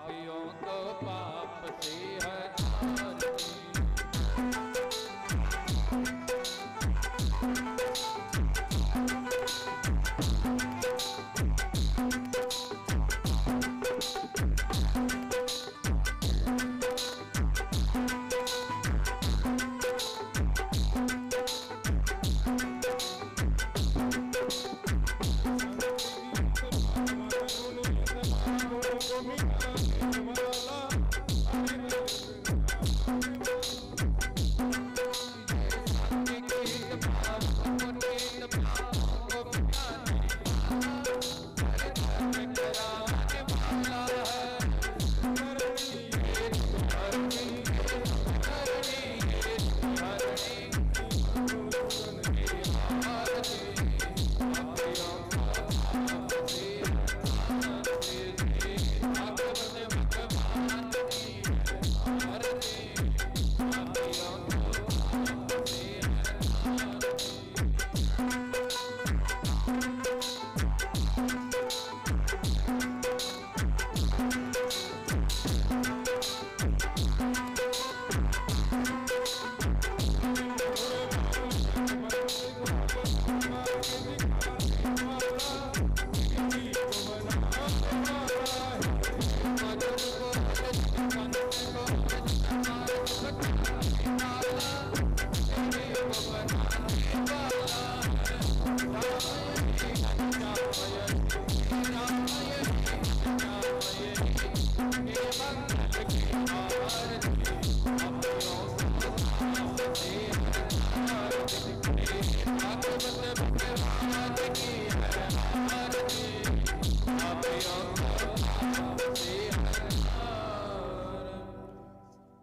पापियों को पाप से हटाती।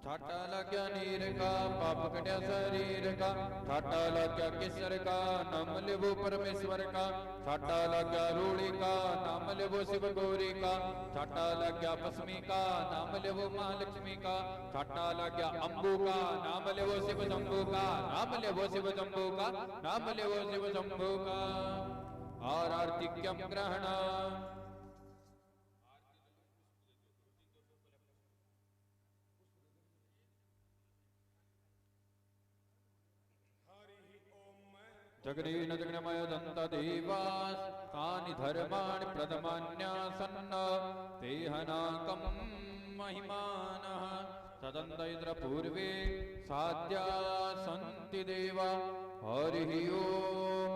ठाटा लग्या नीर का पाप कट्या शरीर का, ठाटा लग्या किसर का नाम लेवो परमेश्वर का, ठाटा लग्या रूढ़ी का नाम लेवो शिव गौरी का, ठाटा लग्या भस्मी का नाम लेवो महालक्ष्मी का, ठाटा लग्या अम्बू का नाम लेवो शिव शंभू का, नाम लेवो शिव शंभू का, नाम लेवो शिव शंभू का। और आर्तिक्यम ग्रहण जगदीन जगन्मय दंत देवास तानि धर्माणि प्रथमान्यासन्न तेहनाकं महिमानः तदन्तैत्र पूर्वे साध्या सन्ति देवा। हरि ओम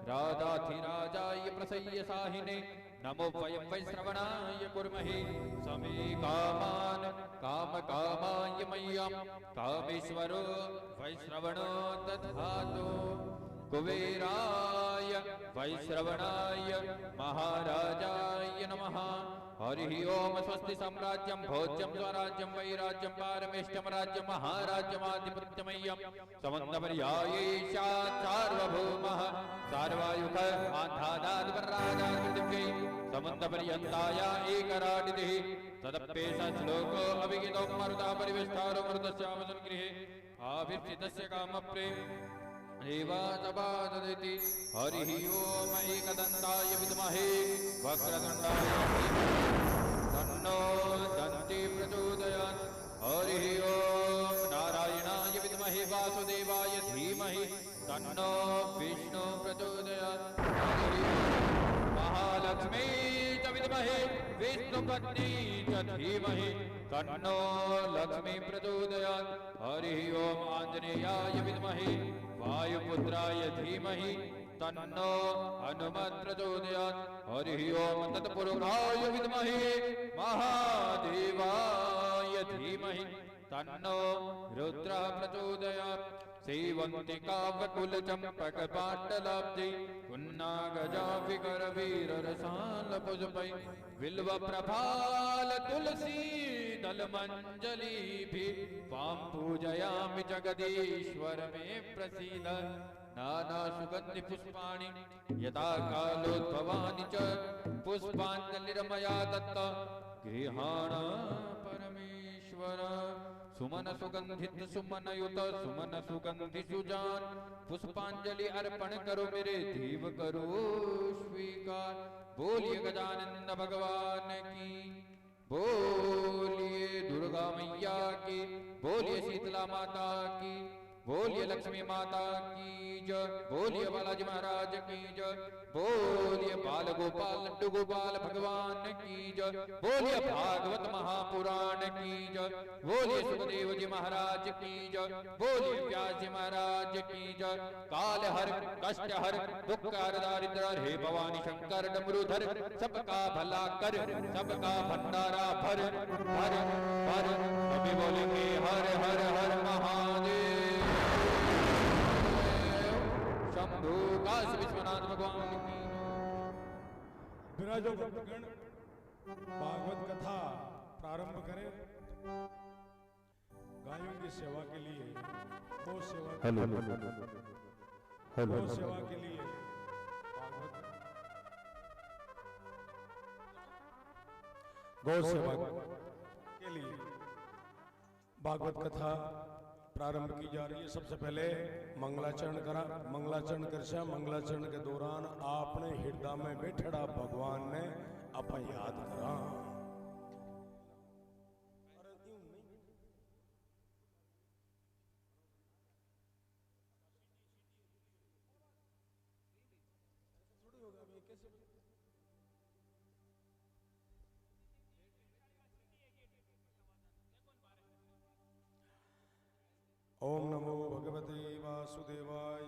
राधाधिराजाय प्रसय्य साहिने नमो वयं वैश्रवणाय कुर्महे समे कामान् कामकामाय मह्यं कामेश्वरो वैश्रवणो दधातु। कुबेराय वैश्रवणाय महाराजाय नमः। हरि ओम स्वस्ति साम्राज्यं भोज्यं स्वराज्यं वैराज्यं पारमेष्टं राज्यं महाराज्यमाधिपत्यमय्यं समन्तपर्यायेषा सार्वभौमः सार्वायुः आधादादिवरराजादिवृद्धिभ्यै समन्तपर्यन्ताय एकराडितिः तदप्येष श्लोको अभिगितो मरुता परिवेष्टारो मरुतस्यावसन्गृहे आविर्चितस्य कामप्रेम देवासपादति। हरि ओम एकदन्ताय विद्महे वक्रतुण्डाय तन्नो दन्ती प्रचोदयात्। हरि ओम नारायणाय विद्महे वासुदेवाय धीमहि तन्नो विष्णु प्रचोदयात्। हरि ओम महालक्ष्मी च विद्महे विष्णुपत्नी च धीमहि तन्नो लक्ष्मी प्रचोदयात्। हरि ओम आंजनेयाय विद्महे वायुपुत्राय धीमहि तन्नो हनुमत् प्रचोदयात्। हरि ओम तत्पुरुषाय विद्महे महादेवाय धीमहि तन्नो रुद्रः प्रचोदयात्। सेवन्तिका वकुलचम्पकपाटलाब्धै पुन्नागजाभिकरवीररसालपुष्पै बिल्वप्रभाल तुलसी दलमञ्जलीभिः त्वां पूजयामि जगदीश्वर मे प्रसीद। नाना सुगन्धि पुष्पाणि यथा कालोद्भवानि च पुष्पाञ्जलिर्मया दत्ता गृहाण परमेश्वर। सुमन सुगंधित सुमन युत सुमन सुगंधि सुजान पुष्पांजलि अर्पण करो मेरे देव करो स्वीकार। बोलिए गजानंद भगवान की। बोलिए दुर्गा मैया की, बोलिए शीतला माता की, बोलिए लक्ष्मी माता की जय, बोलिए बालाजी महाराज की जय, बोलिए बाल गोपाल लड्डू गोपाल भगवान की जय, बोलिए भागवत महापुराण की जय, बोलिए सुखदेव जी महाराज की जय, बोलिए व्यास जी महाराज की जय। काल हर कष्ट हर दुख हर दारिद्र हर, हे भवानी शंकर डमरूधर, सबका भला कर सबका भंडारा भर भर भर। अभी बोलेंगे हर हर हर महादेव। शंभू काशी विश्वनाथ भगवान की। विराजो भक्तगण, भागवत कथा प्रारंभ करें। गायों की सेवा के लिए, गौ सेवा के लिए, गौ सेवा के लिए भागवत, गौ सेवा के लिए भागवत कथा प्रारंभ की जा रही है। सबसे पहले मंगलाचरण करा। मंगलाचरण कर मंगलाचरण के दौरान आपने हृदय में बैठड़ा भगवान ने अपन याद करा। ओम नमो भगवते वासुदेवाय,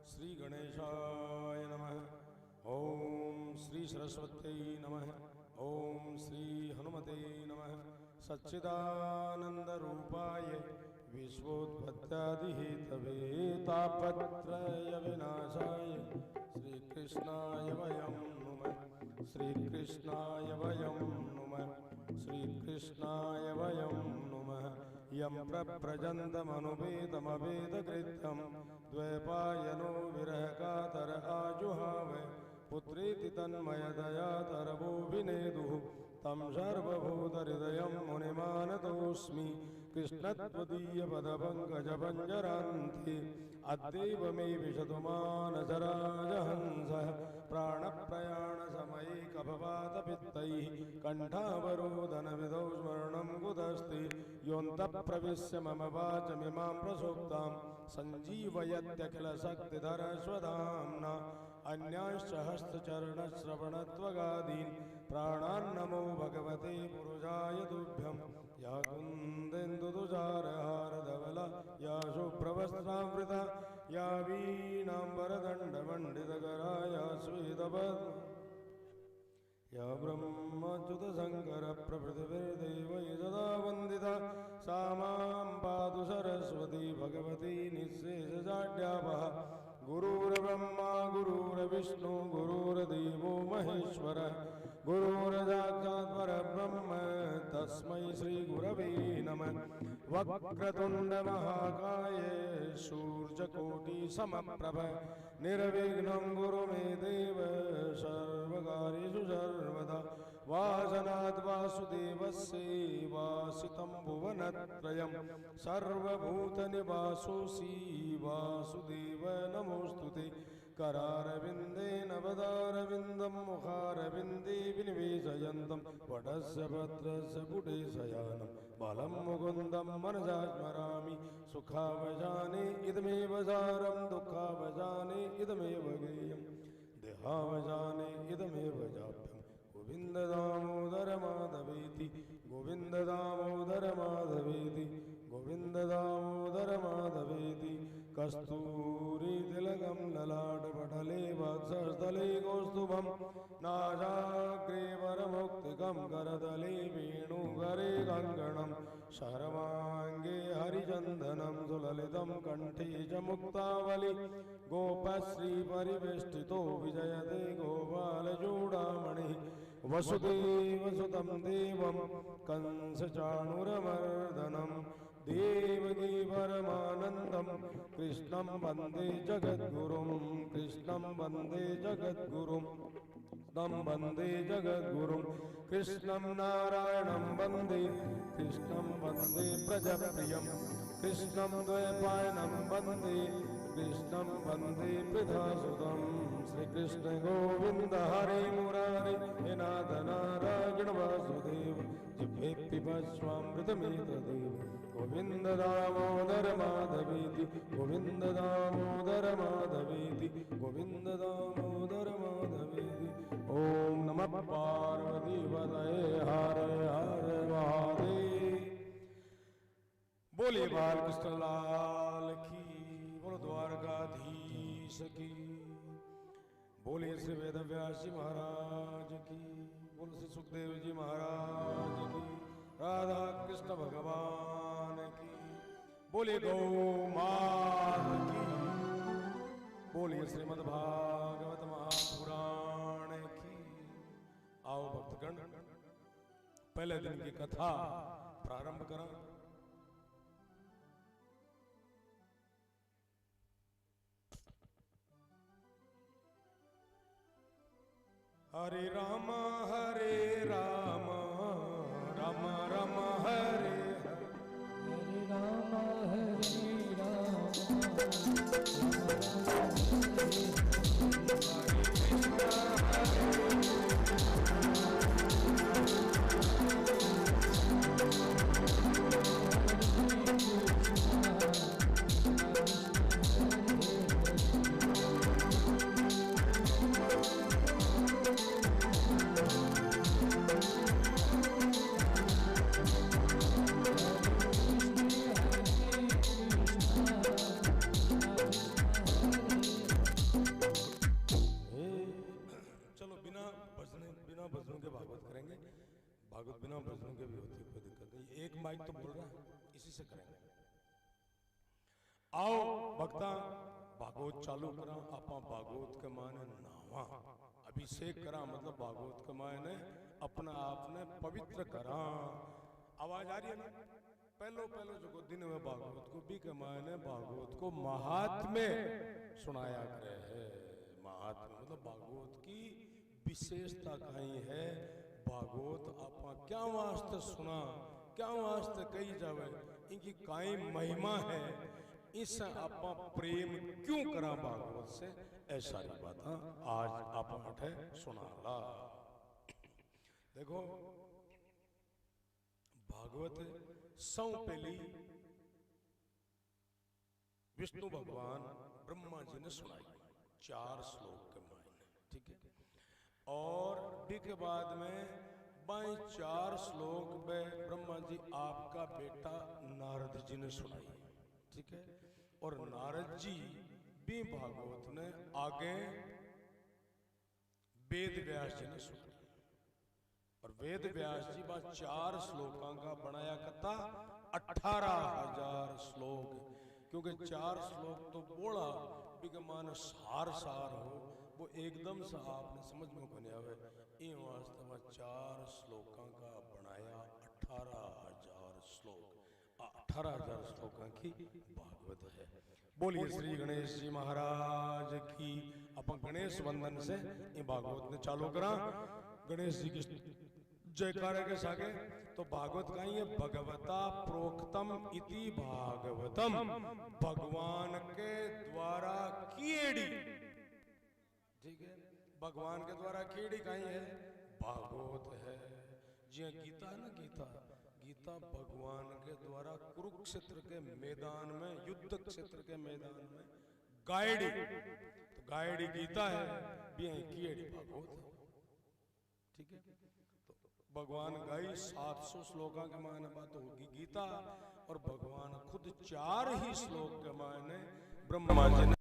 श्री गणेशाय नमः। ओम श्री सरस्वत्यै नमः। ओम श्री हनुमते नमः। सच्चिदानंद रूपाय विश्वोत्पत्त्यादिहेतवे तापत्रय विनाशाय श्री कृष्णाय वयं नुमः। श्री कृष्णाय वयं नुमः। श्री कृष्णाय वयं नुमः। यं प्रव्रजन्तमनुपेतमवेदकृत्यं द्वैपायनो विरहकातर आजुहाव पुत्रेति तन्मयतया तरवो विनेदुः तं सर्वभूतहृदयं मुनिमानतोऽस्मि कृष्णत्वदीयपदपङ्कजपञ्जरान्ते अद्यैव मे विशतु मानसराजहंसः प्राणप्रयाणसमये कफवातपित्तैः कण्ठावरोधनविधौ स्मरणं कुतस्ति योऽन्तः प्रविश्य मम वाचमिमां प्रसुप्तां सञ्जीवयत्यखिलशक्तिधरस्वधाम्ना अन्यांश्च हस्तचरणश्रवणत्वगादीन् प्राणान्नमो भगवते पुरुषाय तुभ्यं। या कुन्देन्दुतुषारहारधवला या शुभ्रवस्त्रावृता या वीणाम्बरदण्डमण्डितकरा या श्वेतपद्मा या ब्रह्मच्युतशङ्करप्रभृतिभिर्देवैः सदा वन्दिता सा मां पातु सरस्वती भगवती निःशेषजाड्यापहा। गुरुर्ब्रह्मा गुरुर्विष्णु गुरुर्देवो महेश्वरः गुरुर्साक्षात् परब्रह्म तस्मै श्रीगुरवे नमः। वक्रतुण्डमहाकाय सूर्यकोटिसमप्रभ निर्विघ्नं कुरु मे देव सर्वकार्येषु सर्वदा। वासनात् वासुदेवस्य वासितं भुवनत्रयं सर्वभूतनिवासोऽसि वासुदेव नमोऽस्तुते। करारविन्देन पदारविन्दं मुखारविन्दे विनिवेशयन्तं वटस्य भद्रस्य पुटे शयानं बालं मुकुन्दं मनसा स्मरामि। सुखावजाने इदमेव सारं दुःखावजाने इदमेव गेयं देहावजाने इदमेव जाप्यं गोविन्द दामोदर माधवेति गोविन्द दामोदर माधवेति गोविन्द दामोदर माधवेति। कस्तूरी तिलकं ललाटपटले वक्षस्थले कौस्तुभं नासाग्रे वरमौक्तिकं करतले वेणुकरे कङ्कणं सर्वाङ्गे हरिचन्दनं सुललितं कण्ठे च मुक्तावली। गोपश्रीपरिवेष्टितो विजयते गोपालचूडामणिः वसुदेवसुतं देवं कंसचाणूरमर्दनं देवकी परमानन्दं कृष्णं वन्दे जगद्गुरुं कृष्णं वन्दे जगद्गुरुं तं वन्दे जगद्गुरुं। कृष्णं नारायणं वन्दे कृष्णं वन्दे प्रजप्रियं कृष्णं द्वैपायनं वन्दे कृष्णं वन्दे पृथासुतं। श्री कृष्ण गोविंद हरे मुरारे हे नाथ नारायण वासुदेव जिह्वे पिबस्वामृतमेतदेव गोविंद दामोदर माधवेति गोविंद दामोदर माधवेति गोविंद दामोदर माधवेति। ओम नमः पार्वती पतये हर हर महादेव। बोलिए बालकृष्ण लाल की, बोलो द्वारकाधीश की, बोलिए श्री वेदव्यास जी महाराज की, बोलो श्री सुखदेव जी महाराज की, राधा कृष्ण भगवान की, बोलिए गौ मात की, बोलिए श्रीमद् भागवत महापुराण की। आओ भक्तगण, पहले दिन की कथा प्रारंभ करा। हरे राम राम राम हरे हरे राम भागवत बिना भजनों के भी होती है, कोई दिक्कत नहीं। एक माइक तो बोल रहा है, इसी से करेंगे। आओ भक्ता, भागवत चालू करा। आपा भागवत के माने नावा अभिषेक करा, मतलब भागवत के माने अपना आपने पवित्र करा। आवाज आ रही है ना? पहलो पहलो जो दिन में भागवत को भी के माने भागवत को महात्म्य सुनाया करे है। महात्म्य मतलब भागवत की विशेषता कहीं है। भागवत आपा क्या वास्ते सुना, क्या वास्ते कही जावे, इनकी काई महिमा है, इससे आपा प्रेम क्यों करा भागवत से, ऐसा ही बात आज आप हटे सुनाला। देखो भागवत सौ पहली विष्णु भगवान ब्रह्मा जी ने सुनाई 4 श्लोक के मायने, ठीक है। और के बाद में बाई 4 श्लोक में ब्रह्मा जी आपका बेटा नारद जी ने सुनाई, ठीक है। और नारद जी भी भागवत ने आगे वेद व्यास जी ने सुनाई। और वेद व्यास जी बा 4 श्लोकों का बनाया कथा 18,000 श्लोक, क्योंकि 4 श्लोक तो बोला मान सार सार हो, वो एकदम से आपने समझ में को नहीं आवे। इन वास्ते में 4 श्लोकों का बनाया 18,000 श्लोक। 18,000 श्लोकों की भागवत है। बोलिए श्री गणेश जी महाराज की। अपन गणेश वंदन से ये भागवत ने चालू करा। गणेश जी की जयकारे के सागे तो भागवत का ही है, भगवता प्रोक्तम इति भागवतम, भगवान के द्वारा कीड़ी, ठीक है। भगवान के द्वारा कीड़ी कहीं है, भागवत है। जी गीता है ना, गीता भगवान के द्वारा कुरुक्षेत्र के मैदान में, युद्ध क्षेत्र के मैदान में गायड़ी, तो गायड़ी गीता है, भी कीड़ी भागवत है, ठीक है। तो भगवान गाई 700 श्लोकों के मायने बात होगी गीता, और भगवान खुद 4 ही श्लोक के मायने ब्रह्मा जी ने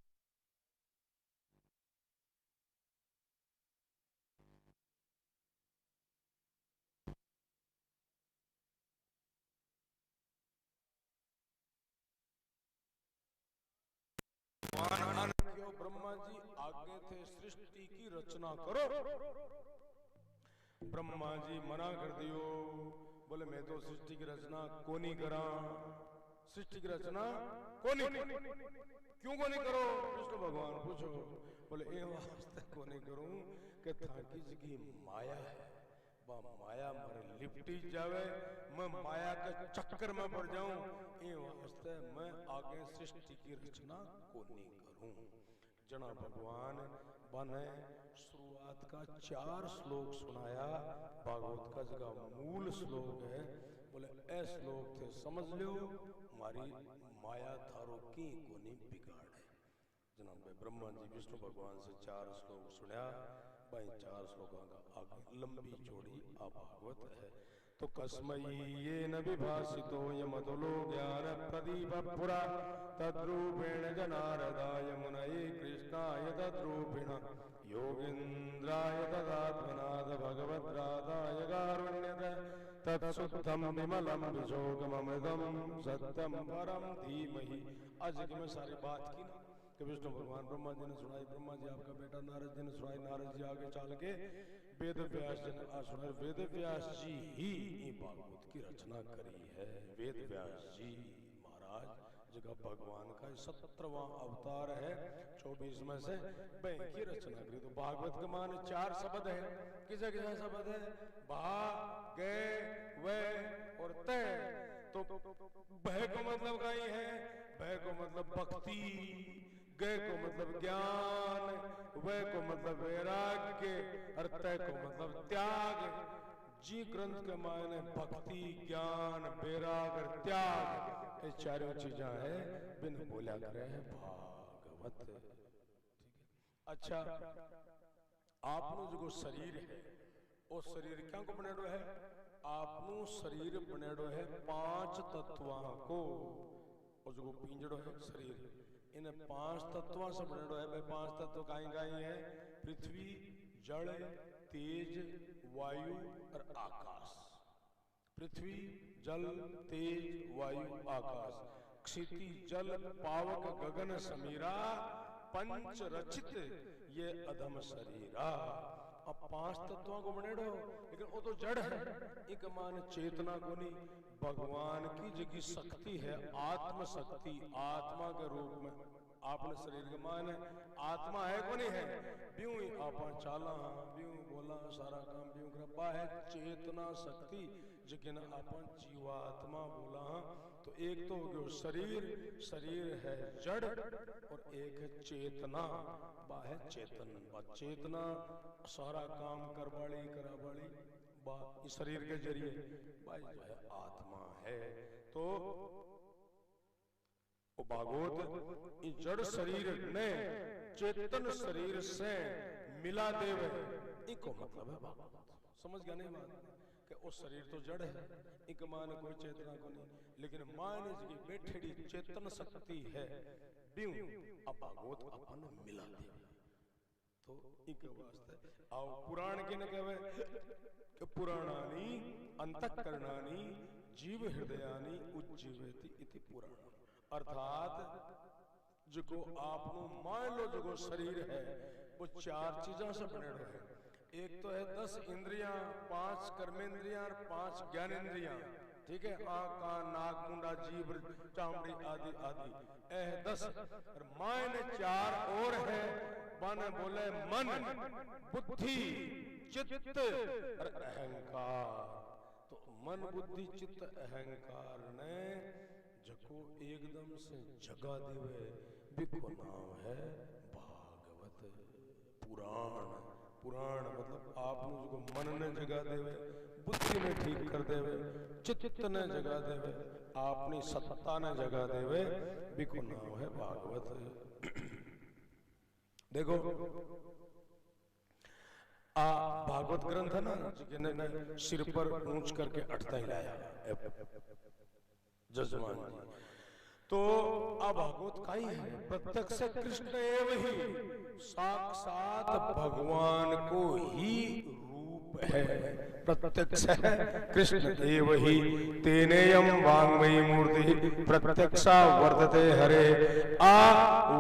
ब्रह्मा जी आगे थे सृष्टि की रचना करो। ब्रह्मा जी मना कर दियो, बोले मैं तो सृष्टि की रचना को नहीं करा, सृष्टि की रचना को नहीं, क्यों को नहीं करो? विष्णु भगवान पूछो, बोले ए वास्ते को नहीं करूं कि थाकी जी की माया है, माया मारे लिपटी जावे, मैं माया के चक्कर में पड़ जाऊं, ये वास्ते मैं आगे सृष्टि की रचना को नहीं करूं। जना भगवान बने शुरुआत का 4 श्लोक सुनाया। भागवत का जगह मूल श्लोक है, बोले ऐ श्लोक थे समझ लो हमारी माया थारो की कोनी बिगाड़े। जनाब ब्रह्मा जी विष्णु भगवान से 4 श्लोक सुना, भाई 4 श्लोकों का आगे लंबी चौड़ी आ भागवत है। तो कस्मयी ये न विभासितो यमतुलो ज्ञान प्रदीप पुरा तद्रूपेण जनारदाय मुनये कृष्णाय तद्रूपिण योगीन्द्राय तदात्मनाथ भगवद्राधाय कारुण्यत तत्सुद्धम विमलम विशोकममृतम सत्यम परम धीमहि। आज की मैं सारी बात की ना कि विष्णु भगवान ब्रह्मा जी ने सुनाई, ब्रह्मा जी आपका बेटा नारद जी ने सुनाई, नारद जी आगे चल के वेद व्यास जी ने सुनाई। वेद व्यास जी ही भागवत की रचना करी है। वेद व्यास जी महाराज जगह भगवान का 17वां अवतार है, 24 में से बैंक की रचना करी। तो भागवत के मान 4 शब्द है। किसे किसे शब्द है? भा गे वे और ते। तो भय को मतलब का ही है, भय को मतलब भक्ति, गे को मतलब ज्ञान, वे को मतलब वैराग्य और तय को मतलब त्याग। जी ग्रंथ के मायने भक्ति, ज्ञान, वैराग्य, त्याग, ये चारों चीजें है बिन बोला करे है भागवत। ठीक है। अच्छा, आपनो जो शरीर है वो शरीर क्या को बनेडो है? आपनो शरीर बनेडो है 5 तत्वां को। और जो पिंजड़ो है शरीर, इन 5 तत्वों से बनेडो है। भाई 5 तत्व काई है? पृथ्वी, जल, तेज, वायु और आकाश। पृथ्वी, जल, तेज, वायु, आकाश। क्षिति, जल, पावक, गगन समीरा, पंच रचित ये अधम शरीरा। अब 5 तत्वों को बनेडो, लेकिन वो तो जड़ है, एक मान चेतना को नहीं। भगवान की जगी शक्ति है आत्म शक्ति, आत्मा के रूप में आपने शरीर के मान आत्मा है को नहीं है? ब्यूं ही आपा चाला, ब्यूं बोला, सारा काम ब्यूं कृपा है चेतना शक्ति जिकिन आपन जीवात्मा बोला। तो एक तो जो शरीर, शरीर है जड़, और एक है चेतना, बा है चेतन। बा चेतना सारा काम करवाड़ी करावाड़ी बा इस शरीर के जरिए, भाई जो है आत्मा है। तो भागवत इस जड़ शरीर ने चेतन शरीर से मिला देवे, इको मतलब है भागवत। समझ गया नहीं बात? कि वो शरीर तो जड़ है, एक मान कोई चेतना को नहीं, लेकिन मान की बैठेड़ी चेतन शक्ति है ब्यूं अब भागवत अपन मिला दे। तो एक वास्ते आओ पुराण के न कहवे कि पुराणानी अंतःकरणानी जीव हृदयानी उज्जीवेति इति पुराण। अर्थात जो आपनो मान लो जो शरीर है वो 4 चीजों से बने है। एक तो है 10 इंद्रियां, 5 कर्मेंद्रियां और 5 ज्ञानेंद्रियां। ठीक है, आंख, कान, नाक, मुंडा, जीभ, चामड़ी आदि आदि, यह 10। और मायने 4 और है, माने बोले मन, बुद्धि, चित्त और अहंकार। तो मन, बुद्धि, चित्त, अहंकार ने जको एकदम से जगा देवे बिको नाम है भागवत पुराण। पुराण मतलब आपने जो मन ने जगा देवे, बुद्धि ने ठीक कर देवे, चित्त ने जगा देवे, आपनी सत्ता ने जगा देवे, बिको नाम है भागवत। देखो भागवत ग्रंथ है ना, जिन्हें सिर पर ऊंच करके अटता ही लाया जजमान जी। तो अब भागवत का ही है प्रत्यक्ष कृष्ण एवं ही, साक्षात भगवान को ही रूप है, प्रत्यक्ष है कृष्ण एवं ही। तेनेयम वांग्मयी मूर्ति प्रत्यक्षा वर्तते हरे। आ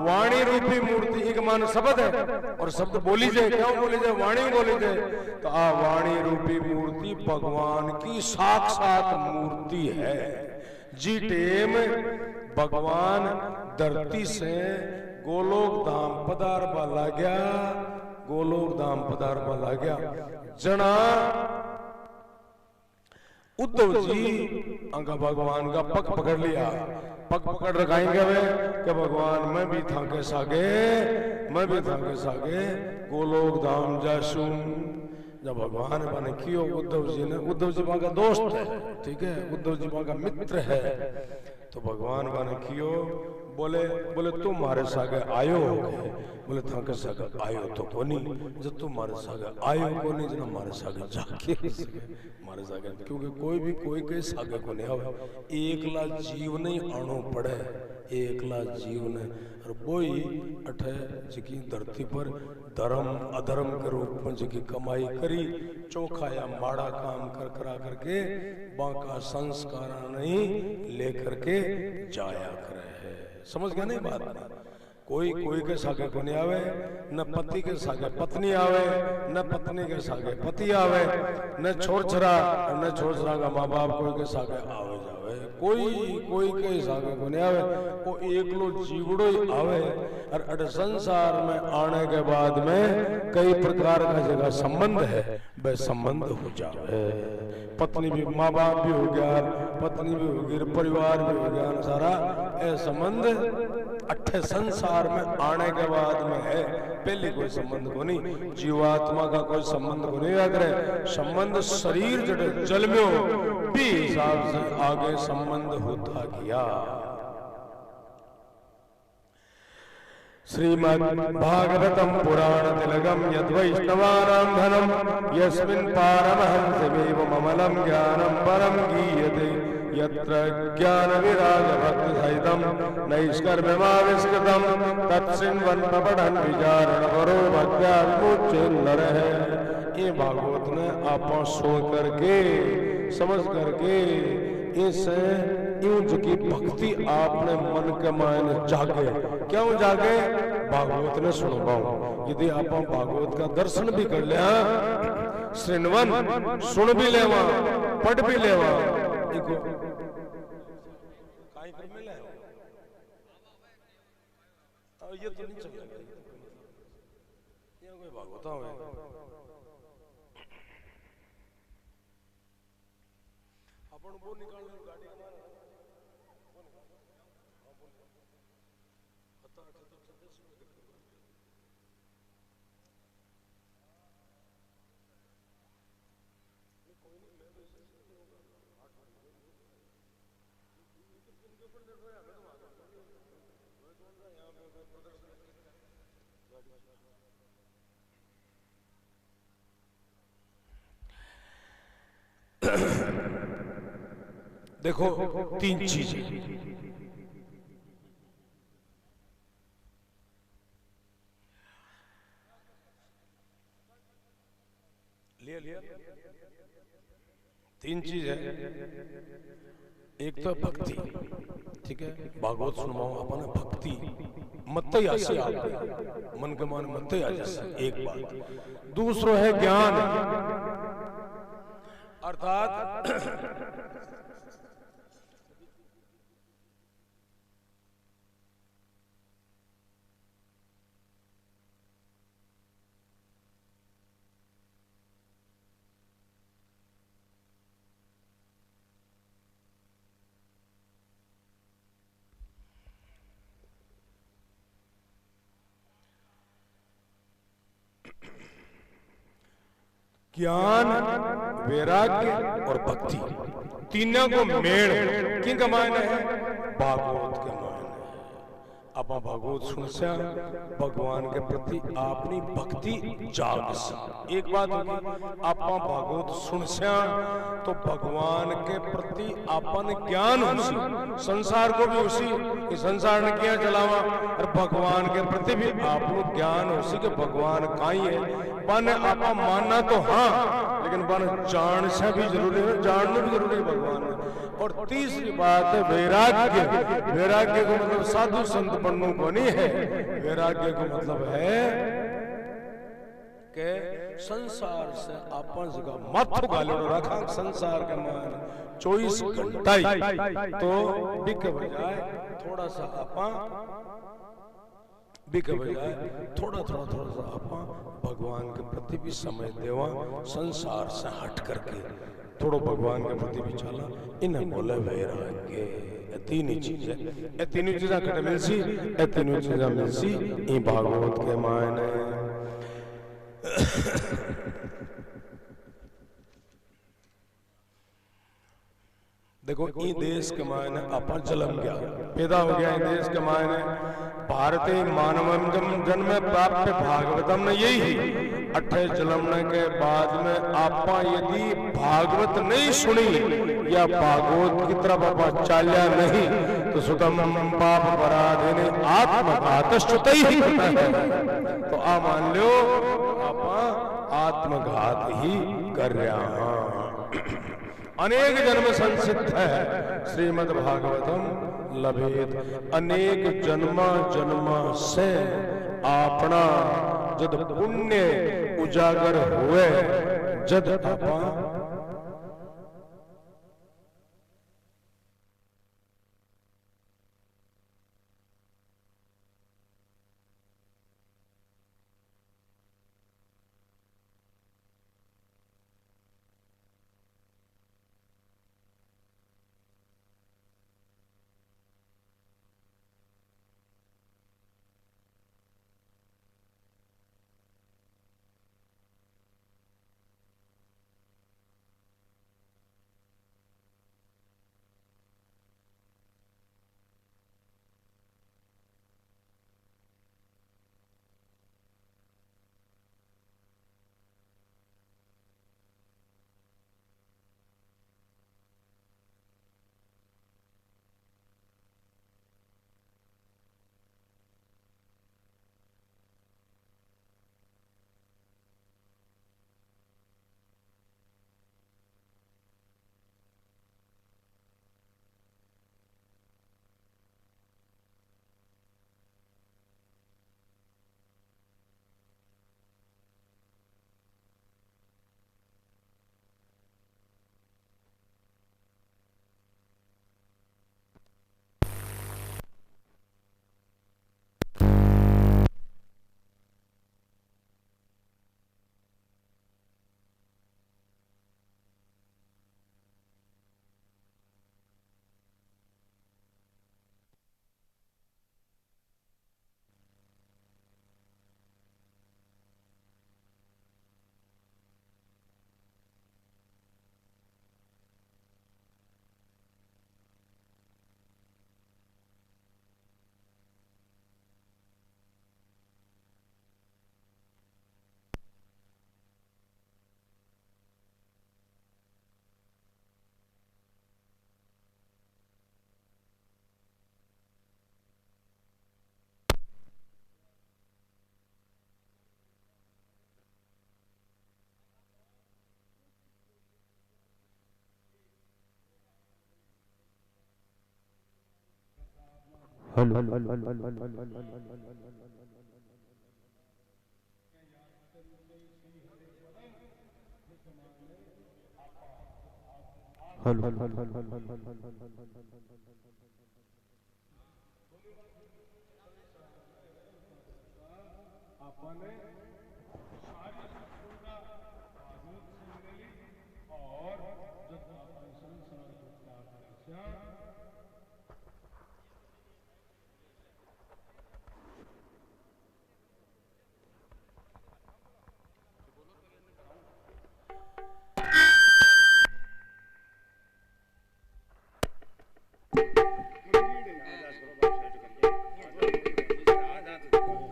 वाणी रूपी मूर्ति एक मान शब्द है, और शब्द बोली जाए, क्यों बोली जाए? वाणी बोली जाए। तो आ वाणी रूपी मूर्ति भगवान की साक्षात मूर्ति है। जी टेम भगवान धरती से गोलोक धाम पधारवा लाग्या, गोलोक धाम पधारवा लाग्या। जना उद्धव जी अंका भगवान का पग पकड़ लिया, पग पकड़ रखाएंगे वे कि भगवान मैं भी था के सागे, मैं भी था के सागे गोलोक धाम जासू। जब भगवान बने कियो उद्धव जी ने, उद्धव जी का दोस्त है, ठीक है, उद्धव जी का मित्र है, तो भगवान बने कियो बोले बोले तुम हमारे सागे आयो हो गए, बोले था के सागे आयो तो कोनी, जब तुम हमारे सागे आयो कोनी जब हमारे सागे जाके हमारे सागे, क्योंकि कोई भी कोई के सागे को नहीं आवे, एकला जीव नहीं आनो पड़े, एकला जीव ने, और वही अठे जिकी धरती पर धर्म अधर्म के रूप में जिकी कमाई करी, चोखा या माड़ा काम कर करा करके बाका संस्कार नहीं लेकर के जाया करे है। समझ गया नहीं बात? कोई कोई के सागे को नहीं आवे, न पति के सागे पत्नी आवे, न पत्नी के सागे पति आवे, न छोर छरा का माँ बाप कोई के सागे आवे जावे, कोई के सागे को नहीं आवे, वो एकलो जीवड़ो ही आवे। और अट संसार में आने के बाद में कई प्रकार का जगह संबंध है, वह संबंध हो जावे। पत्नी भी, माँ बाप भी हो गया, पत्नी भी हो गई, परिवार भी हो गया, सारा ये संबंध अठे संसार में आने के बाद में है, पहले कोई संबंध को नहीं, जीवात्मा का कोई संबंध को नहीं रहे, संबंध शरीर जड़े जल में हो भी हिसाब से आगे संबंध होता गया। श्रीमद् भागवतम पुराण तिलकम यद वैष्णवानां धनम यस्मिन् पारमहंसमेव ममलं ज्ञानं परं गीयते यत्र ज्ञान विराग भक्ति सहितं नैष्कर्म्यमाविष्कृतं तत्सिन्वन् प्रपठन् विचारण करो भक्त्या विमुच्य नरः। ये भागवत ने आप सुन करके समझ करके इस की भक्ति आपने मन के मायने जागे, क्यों जागे? भागवत ने सुनवाओ। यदि आप भागवत का दर्शन भी कर लिया, श्रृणवन सुन भी लेवा, पढ़ भी लेवा, ये तो नहीं चलेगा, कोई भागवत अपन वो निकाल गाड़ी देखो तीन चीजें, तीन चीज है। एक तो भक्ति, ठीक है, भागवत सुनवाओ अपन भक्ति मत ही आसी आप मन के मान मत ही आ जाए, एक बात। दूसरो है ज्ञान, अर्थात ज्ञान, वैराग्य और भक्ति, तीनों को मेल किन का मायने है? भागवत के मायने है। आप भागवत सुन से भगवान के प्रति अपनी भक्ति जाग से। एक बात होगी, आप भागवत सुन से तो भगवान के प्रति अपन ज्ञान उसी, संसार को भी उसी कि संसार ने किया चलावा, और भगवान के प्रति भी आप ज्ञान उसी के भगवान का ही है। बन आप मानना तो हाँ, लेकिन बन जान से भी जरूरी है, जानना भी जरूरी है भगवान में। और तीसरी बात है वैराग्य। वैराग्य को मतलब साधु संत बनने को नहीं है, वैराग्य को मतलब है कि संसार से अपन जगह मत गालो रखा, संसार के मान 24 घंटा तो बिक बजाय थोड़ा सा आपा बिक बजाय थोड़ा सा आपा भगवान के प्रति भी समय देवा, संसार से हट करके थोड़ो भगवान के प्रति भी चला इन्हें बोले वैराग्य तीन ही चीज है ए तीनों चीजा कट मिलसी ए तीनों चीजा मिलसी ई भागवत के मायने देखो ई देश के मायने अपन जन्म गया पैदा हो गया ई देश के मायने भारतीय मानवम जन्म प्राप्त भागवतम ने यही अठे जन्मने के बाद में आपा यदि भागवत नहीं सुनी या भागवत की तरफ आपा चाल्या नहीं तो सुतम पाप पराधीन आत्मघात ही करता है तो आ मान लो आपा आत्मघात ही कर रहा अनेक जन्म संसिद्ध है श्रीमद् भागवतम लभेत अनेक जन्मा जन्मा से अपना जद पुण्य उजागर हुए जद आपा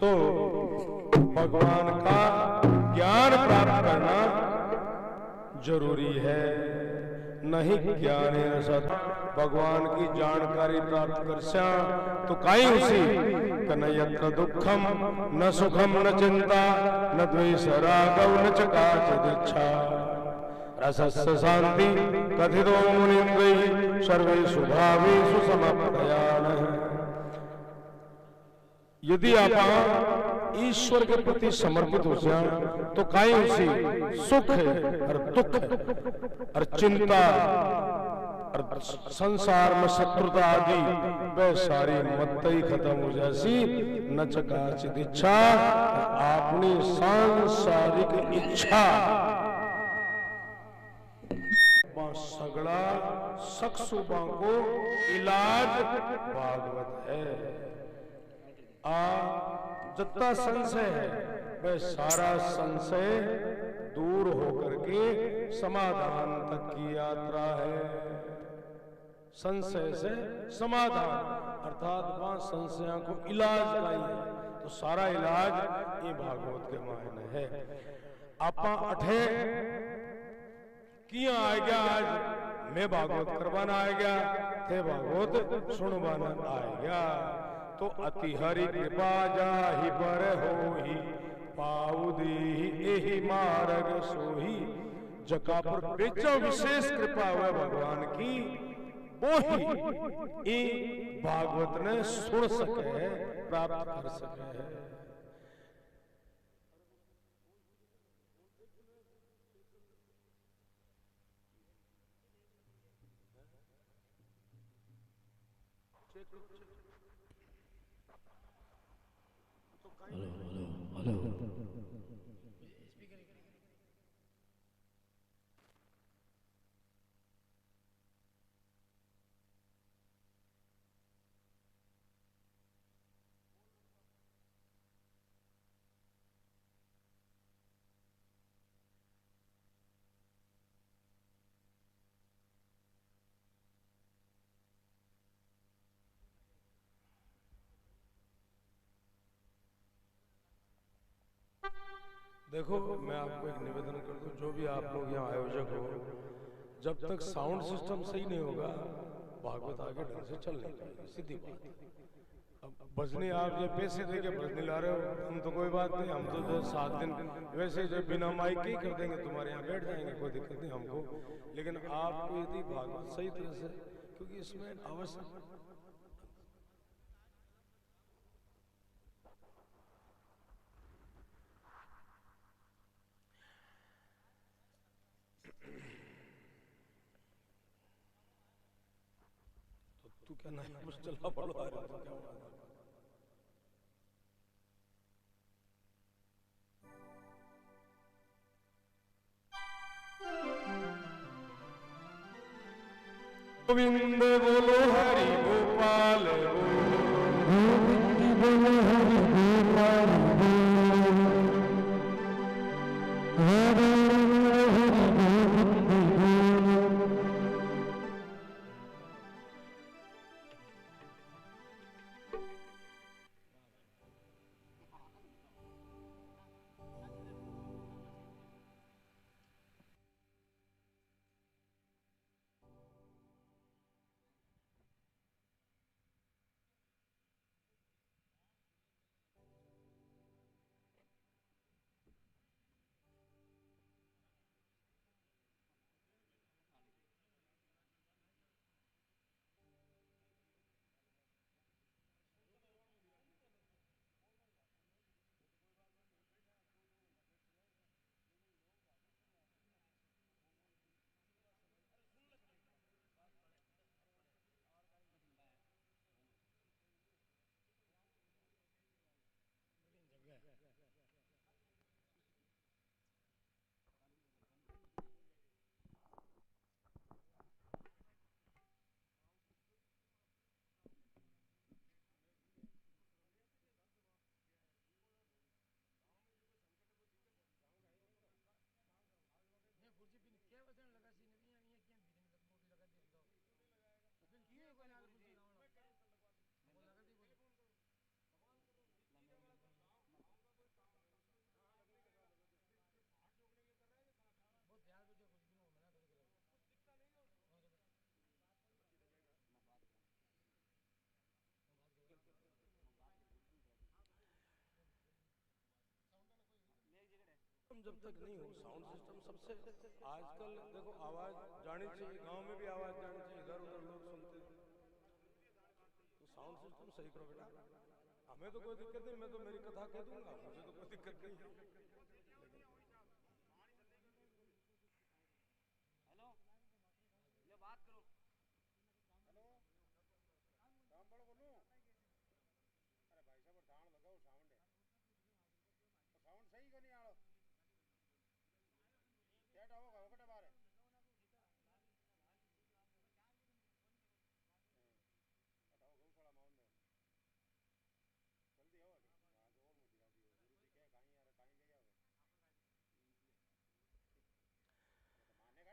तो भगवान का ज्ञान प्राप्त करना जरूरी है नहीं ज्ञान भगवान की जानकारी प्राप्त कर तो काई उसी न यत्र दुखम न सुखम न चिंता न द्वेष रागव न च काचिदिच्छा रसस्य शांति कथितो मुनिन्द्रैः सर्वेषु भावेषु समप्रयाणः। यदि आप ईश्वर के प्रति समर्पित हो जाए तो काई उसी सुख और दुख और चिंता और संसार में शत्रुता आदि वह सारी मत ही खत्म हो जासी न चकाचित इच्छा अपनी सांसारिक इच्छा सगड़ा सकसुबा को इलाज भागवत है। आ जत्ता संशय है वह सारा संशय दूर होकर के समाधान तक की यात्रा है। संशय से समाधान अर्थात वहां संशयों को इलाज का ही है, तो सारा इलाज ये भागवत के मायने है। आपा अठे किया आ गया, आज मैं भागवत करवाना आ गया थे, भागवत सुनवाना आ गया। तो अति हरि कृपा जाहि पर होहि, पाऊ देहि एहि मार्ग सोही। जका पर बेचा विशेष कृपा हुआ भगवान की, वो ही ये भागवत ने सुन सके है, प्राप्त कर सके है। Hello hello hello. देखो मैं आपको एक निवेदन कर दूं, जो भी आप लोग यहाँ आयोजक हो, जब तक साउंड सिस्टम सही नहीं होगा भागवत आगे ढंग से चल नहीं पाएगी, सीधी बात। अब भजनी आप जो पैसे दे के भजनी ला रहे हो, हम तो कोई बात नहीं, हम तो जो 7 दिन वैसे जो बिना माइक के ही कर देंगे, तुम्हारे यहाँ बैठ जाएंगे, कोई दिक्कत नहीं हमको। लेकिन आपको यदि भागवत सही तरह से, क्योंकि इसमें आवश्यक तू क्या नहीं कुछ चला पड़ो आ रहा तो क्या हुआ? गोविंद बोलो हरि गोपाल गोविंद बोलो हरि गोपाल हरि हरि गोविंद बोलो। जब तक नहीं हो साउंड सिस्टम सबसे आजकल देखो आवाज जानी चाहिए, गांव में भी आवाज जानी चाहिए, इधर उधर लोग सुनते हैं, तो साउंड सिस्टम सही करो बेटा। हमें तो कोई दिक्कत नहीं, मैं तो मेरी कथा कह दूंगा, मुझे तो कोई दिक्कत नहीं है। हेलो ये बात करो। हेलो काम बड़ो बोलूं। अरे भाई साहब ध्यान लगाओ, साउंड है तो साउंड सही को नहीं आड़ो क्या होगा होगा बारे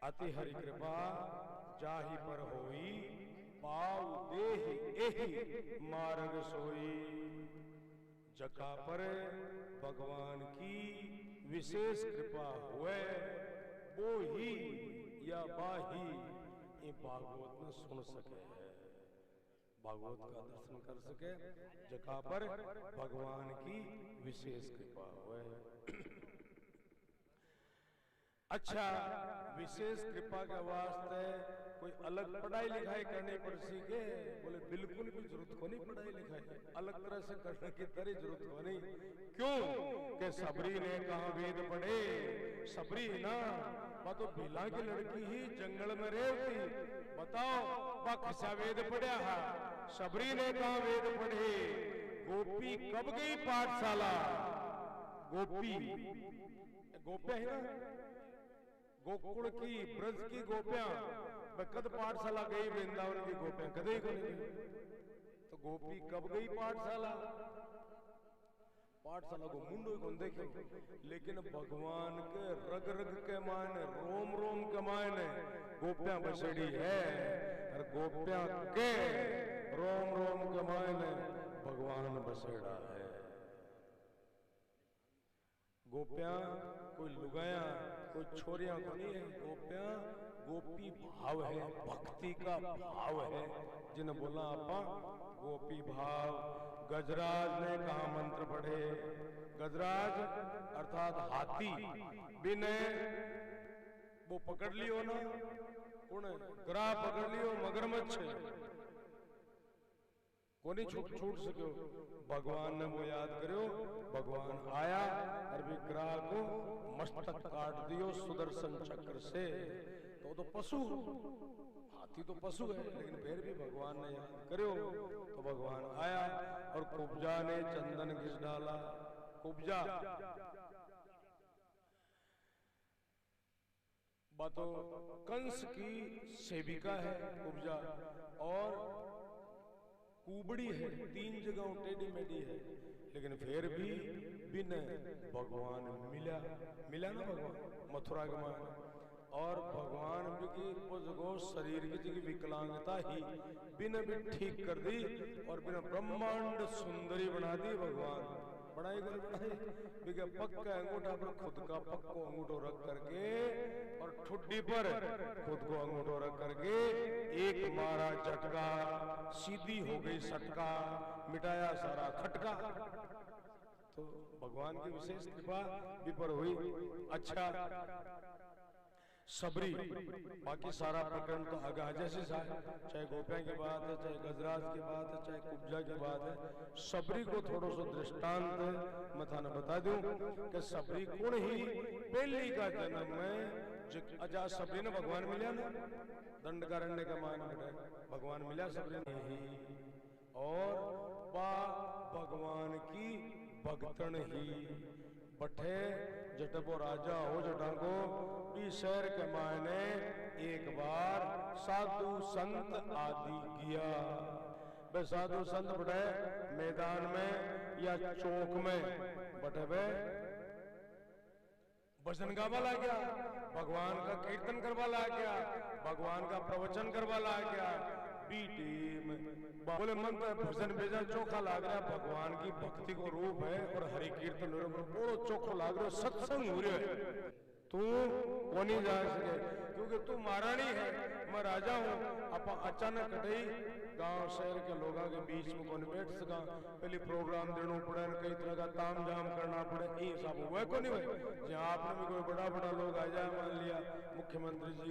अति हरि कृपा जाहि पर होई, पाऊ देहि एहि मार्ग सोई। जका पर भगवान की विशेष कृपा हुए, वो ही या बाही ये भागवत में सुन सके, भागवत का दर्शन कर सके, जका पर भगवान की विशेष कृपा हुए। अच्छा, विशेष कृपा के वास्ते कोई अलग पढ़ाई लिखाई करनी पड़ सीखे? बोले बिल्कुल भी जरूरत को नहीं पढ़ाई लिखाई, अलग तरह से करने की तरह जरूरत को नहीं। क्यों कि सबरी ने कहा वेद पढ़े, सबरी ना वह तो भीला की लड़की ही जंगल में रहती, बताओ वह खसा वेद पढ़ा है। सबरी ने कहा वेद पढ़े, गोपी कब गई पाठशाला? गोपी गोपिया है ना, गोकुल की ब्रज की गोपियां कद पाठशाला गई, वृंदावन की गोपियां कदे को नहीं गई। तो गोपी कब गई पाठशाला? पाठशाला को मुंडो को देखे, लेकिन भगवान के रग रग के मायने, रोम रोम के मायने गोपियां बसेड़ी है, और गोपियां के रोम रोम के मायने भगवान बसेड़ा है। गोपियां कोई लुगाया, कोई छोरियां को नहीं है, गोपियां गोपी भाव है, भक्ति का भाव है, जिन्हें बोला आपा गोपी भाव। गजराज ने कहा मंत्र पढ़े, गजराज अर्थात हाथी, बिने वो पकड़ लियो ना, कौन ग्राह पकड़ लियो, मगरमच्छ को नहीं छूट सको। भगवान ने वो याद करो, भगवान आया और विग्रह को मस्तक काट दियो सुदर्शन चक्र से। तो पशु, हाथी तो पशु है, लेकिन फिर भी भगवान ने याद करो तो भगवान आया, और कुब्जा ने चंदन घिस डाला। कुब्जा बातो कंस की सेविका है कुब्जा, और कुबड़ी है, 3 जगह टेढ़ी मेढ़ी है, लेकिन फिर भी बिन भगवान मिला ना भगवान मथुरा के मान। और भगवान भी की जगह शरीर की जगह विकलांगता ही बिन भी ठीक कर दी, और बिना ब्रह्मांड सुंदरी बना दी। भगवान बनाई पक्का अंगूठा पर खुद का पक्को अंगूठो रख करके, और ठुड्डी पर खुद को अंगूठो रख करके एक मारा झटका, सीधी हो गई सटका, मिटाया सारा खटका। तो भगवान की विशेष कृपा भी पर हुई। अच्छा, सबरी, बाकी सारा प्रकरण तो आगा जैसे चाहे गोपिया की बात है, चाहे गजराज की बात है, चाहे कुब्जा की बात है। सबरी को थोड़ा सा दृष्टांत मैं थाने बता दूं कि सबरी कौन ही पहली का जन्म में अजा सबरी ने भगवान मिला ना, दंडकारण्य का मान भगवान मिला सबरी ने ही, और बा भगवान की भक्तन ही बठे जटबो राजा हो जटांगो भी शहर के मायने एक बार साधु संत आदि किया। वे साधु संत बटे मैदान में या चौक में बटे वे भजन गावा ला गया, भगवान का कीर्तन करवा ला गया, भगवान का प्रवचन करवा ला गया। बोले मन तो भजन बेजा चोखा लाग रहा, भगवान की भक्ति को रूप है, और हरि कीर्तन बड़ो चोखो लाग रहा, सत्संग हो रहा है। तू को नहीं जा सके क्योंकि तू महारानी है, मैं राजा हूँ। आप अचानक कटई गांव शहर के लोगों के बीच में कौन बैठ सका, पहले प्रोग्राम देना पड़े, कई तरह का ताम झाम करना पड़े, ये सब हुआ को नहीं हुए। जहाँ आपने भी कोई बड़ा बड़ा लोग आ जाए, मान लिया मुख्यमंत्री जी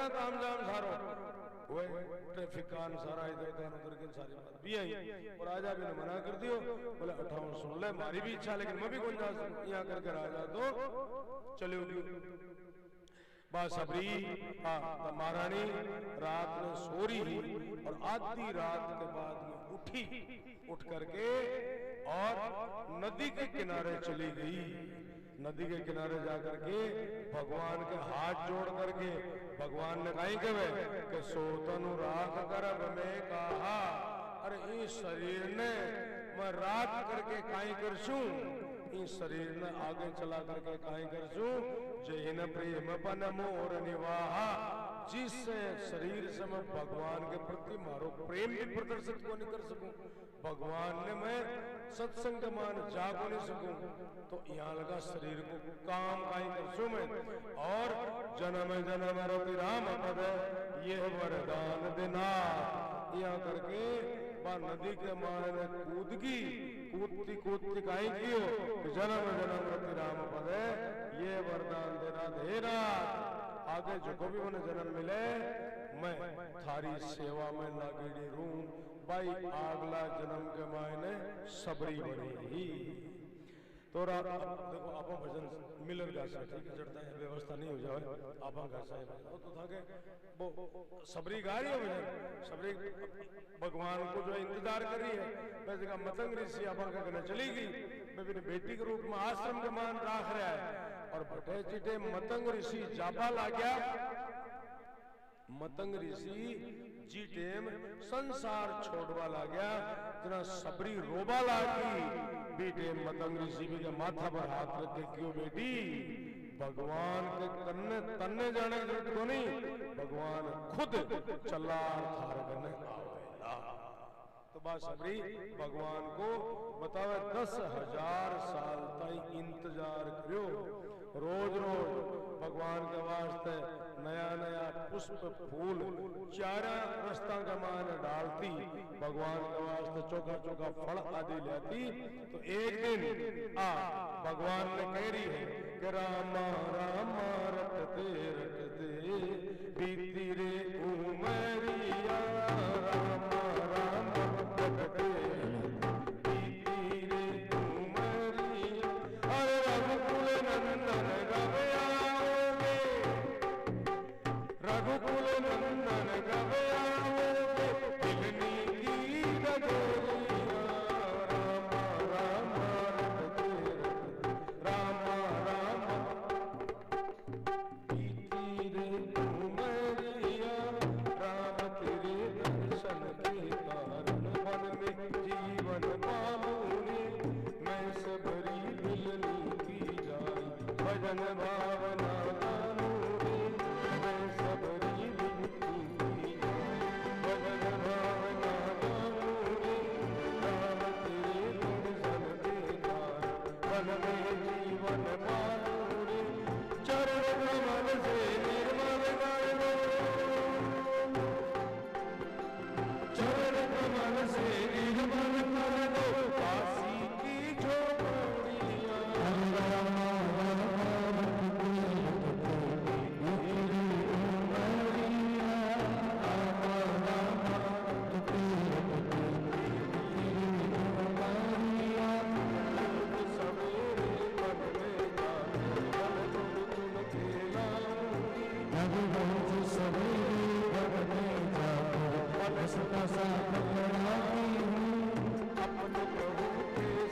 ताम झाम सारो ट्रैफिक का सारा इधर की सारी बात भी आई, और राजा भी ने मना कर दियो, बोले 58 सुन ले, हमारी भी इच्छा, लेकिन मैं भी कौन जा सकूं यहाँ करके राजा तो चले सबरी महारानी रात में सो रही ही, और आधी रात के बाद में उठ करके और नदी के किनारे चली गई। नदी के किनारे जाकर के भगवान के हाथ जोड़ करके भगवान ने कहीं के सोतनु राख गर्भ में कहा, अरे इस शरीर ने मैं राख करके काई करसूं, इस शरीर ने आगे चला करके काई करसूं, जैन प्रेम पन मोर निवाहा, जिससे शरीर से मैं भगवान के प्रति मारो प्रेम भी प्रदर्शित को नहीं कर सकूं, भगवान ने मैं सत्संग मान जा को नहीं सकूं, तो यहाँ लगा शरीर को काम काई कर सू मैं, और जन्म जन्म रति राम पद ये वरदान देना, यहाँ करके बा नदी के मारे कूदगी कूदती कूदती काई कियो, जन्म जन्म रति राम पद ये वरदान देना देना, आगे जो को भी मैंने जन्म मिले मैं थारी सेवा में लागेड़ी रूं, भाई अगला जन्म के मायने सबरी बनेगी। तो देखो आप भजन मिलर गा सा ठीक है, चढ़ता है व्यवस्था नहीं हो जाए आप गा सा तो था के वो सबरी गा रही है भजन, सबरी भगवान को जो इंतजार कर रही है, वैसे का मतंग ऋषि आप कहना चलेगी, मैं अपनी बेटी के रूप में आश्रम के मान राख रहा है, और बटे चिटे मतंग ऋषि जापा ला गया, मतंग ऋषि जी टेम संसार छोड़वा ला गया, जना सबरी रोबा लागी, बेटे मतंग ऋषि भी के माथा पर हाथ रख के क्यों बेटी, भगवान के कन्ने तन्ने जाने की जरूरत को नहीं, भगवान खुद चला थार करने आवेला। तो बात सबरी भगवान को बतावे 10,000 साल तक इंतजार करो, रोज रोज भगवान के वास्ते नया नया पुष्प फूल चारा रास्ता का मान डालती, भगवान के वास्ते चौका चौका फल आदि लाती, तो एक दिन भगवान ने कह रही है कि रामा रामा रटते रटते बीती रे उमरिया, रामा रामा रटते बीती रे उमरिया, अरे रघुकुल नंदन गवे आओगे, रघुकुल नंदन गवे आओगे, बिगनी की गगरिया, रामा रामा रटते रटते, रामा रामा बीती रे उमरिया, राम तेरे दर्शन के कारण मन में जीवन पालूनी, मैं सबरी मिलनी की जाई, भजन भावना गानूनी, मैं सबरी मिलनी की जाई, भजन भावना गानूनी, राम तेरे दर्शन के कारण मन में जीवन पालूनी, चरण कमल से निर्मल गायनो, चरण कमल से निर्मल कर दो काशी की झोपड़ियां, सवेरे मन में जाने बल तुम खेलाऊंगी, अपने प्रभु के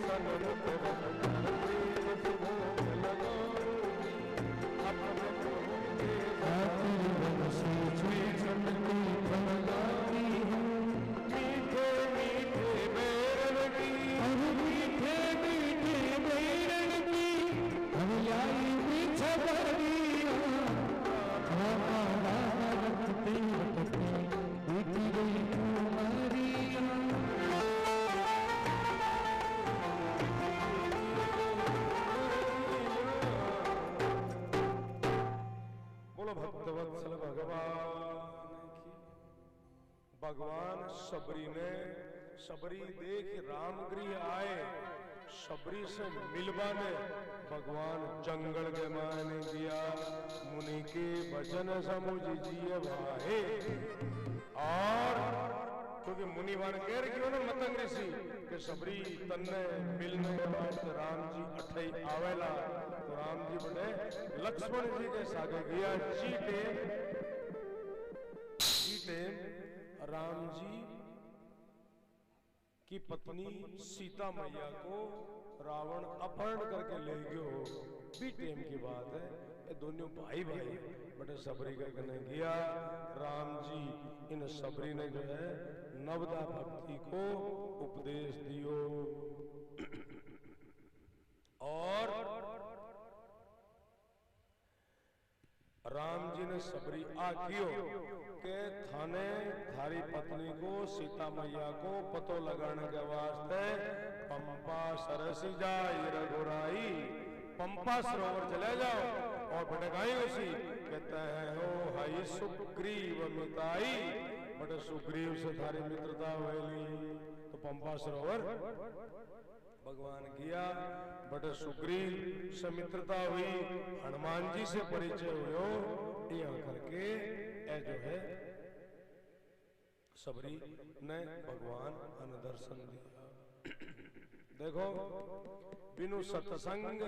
सनन प्रेम से भोग लगाऊंगी, अपने प्रभु के मीठे मीठे बैरन की, बोलो भक्तवत्सल भगवान की। भगवान सबरी ने सबरी देख रामगृह आए, सबरी से मिलवा ने भगवान जंगल के माने दिया, मुनि के वचन समुझ जिय वाहे, और क्योंकि मुनिवान कह रहे क्यों ना मतंग ऋषि के सबरी तन्ने मिलने के बाद तो राम जी अठई आवेला, तो राम जी बने लक्ष्मण जी के सागे गया, चीटे राम जी की पत्नी सीता मैया को रावण अपहरण करके ले गयो, भी टेम की बात है, ये दोनों भाई भाई बड़े सबरी करके नहीं गया, राम जी इन सबरी ने जो है नवदा भक्ति को उपदेश दियो, और राम जी ने सबरी आकियो के थाने थारी पत्नी को सीता मैया को पतो लगाने के वास्ते पंपा सरसी जाई रघुराई, पंपा सरोवर चले जाओ और भटकाई उसी कहते हैं हो हाई सुग्रीव मिताई, बट सुग्रीव से थारी मित्रता हुई तो पंपा सरोवर भगवान किया, बट सुग्रीव से मित्रता हुई, हनुमान जी से परिचय हुआ, यह करके ए जो है सबरी ने भगवान अन दर्शन दिया। देखो बिनु सत्संग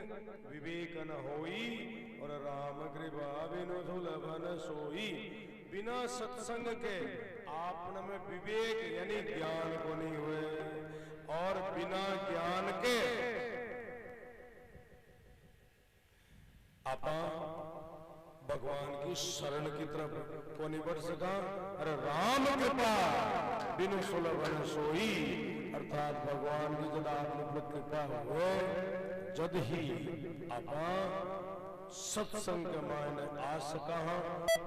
विवेक न होई और राम कृपा बिनु सुलभन सोई। बिना सत्संग के आपन में विवेक यानी ज्ञान को नहीं हुए और बिना ज्ञान के आपा भगवान की शरण की तरफ को नहीं बढ़ सका। अरे राम कृपा बिनु सुलभन सोई, अर्थात भगवान की जब आपने कृपा हुए जद ही आपा सत्संग के मायने आ सका,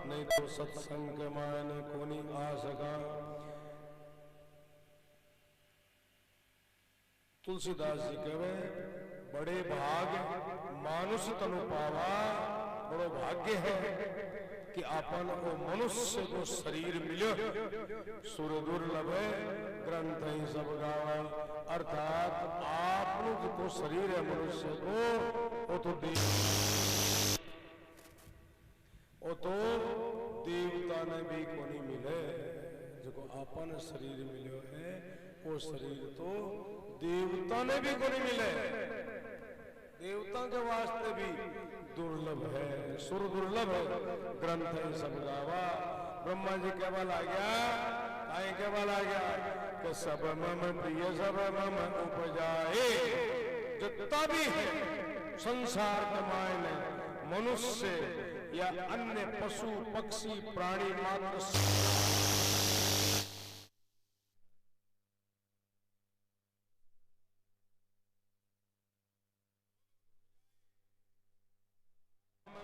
नहीं तो सत्संग के मायने को नहीं आ सका। तुलसीदास जी कहे बड़े भाग मानुष तनु पावा, बड़ो भाग्य है कि अपन को मनुष्य को शरीर मिलो, सुर दुर्लभ ग्रंथ ही सब गावा। अर्थात आप जो शरीर है मनुष्य को वो तो देवता ने भी को नहीं मिले, जो अपन शरीर मिलो है वो शरीर तो देवता ने भी को नहीं मिले, देवता के वास्ते भी दुर्लभ है, सुर दुर्लभ ग्रंथ है सब गावा। ब्रह्मा जी केवल आ गया, आई केवल आ गया कि सब मम प्रिय सब मम उपजाए। जितना भी है संसार के मायने मनुष्य या अन्य पशु पक्षी प्राणी मात्र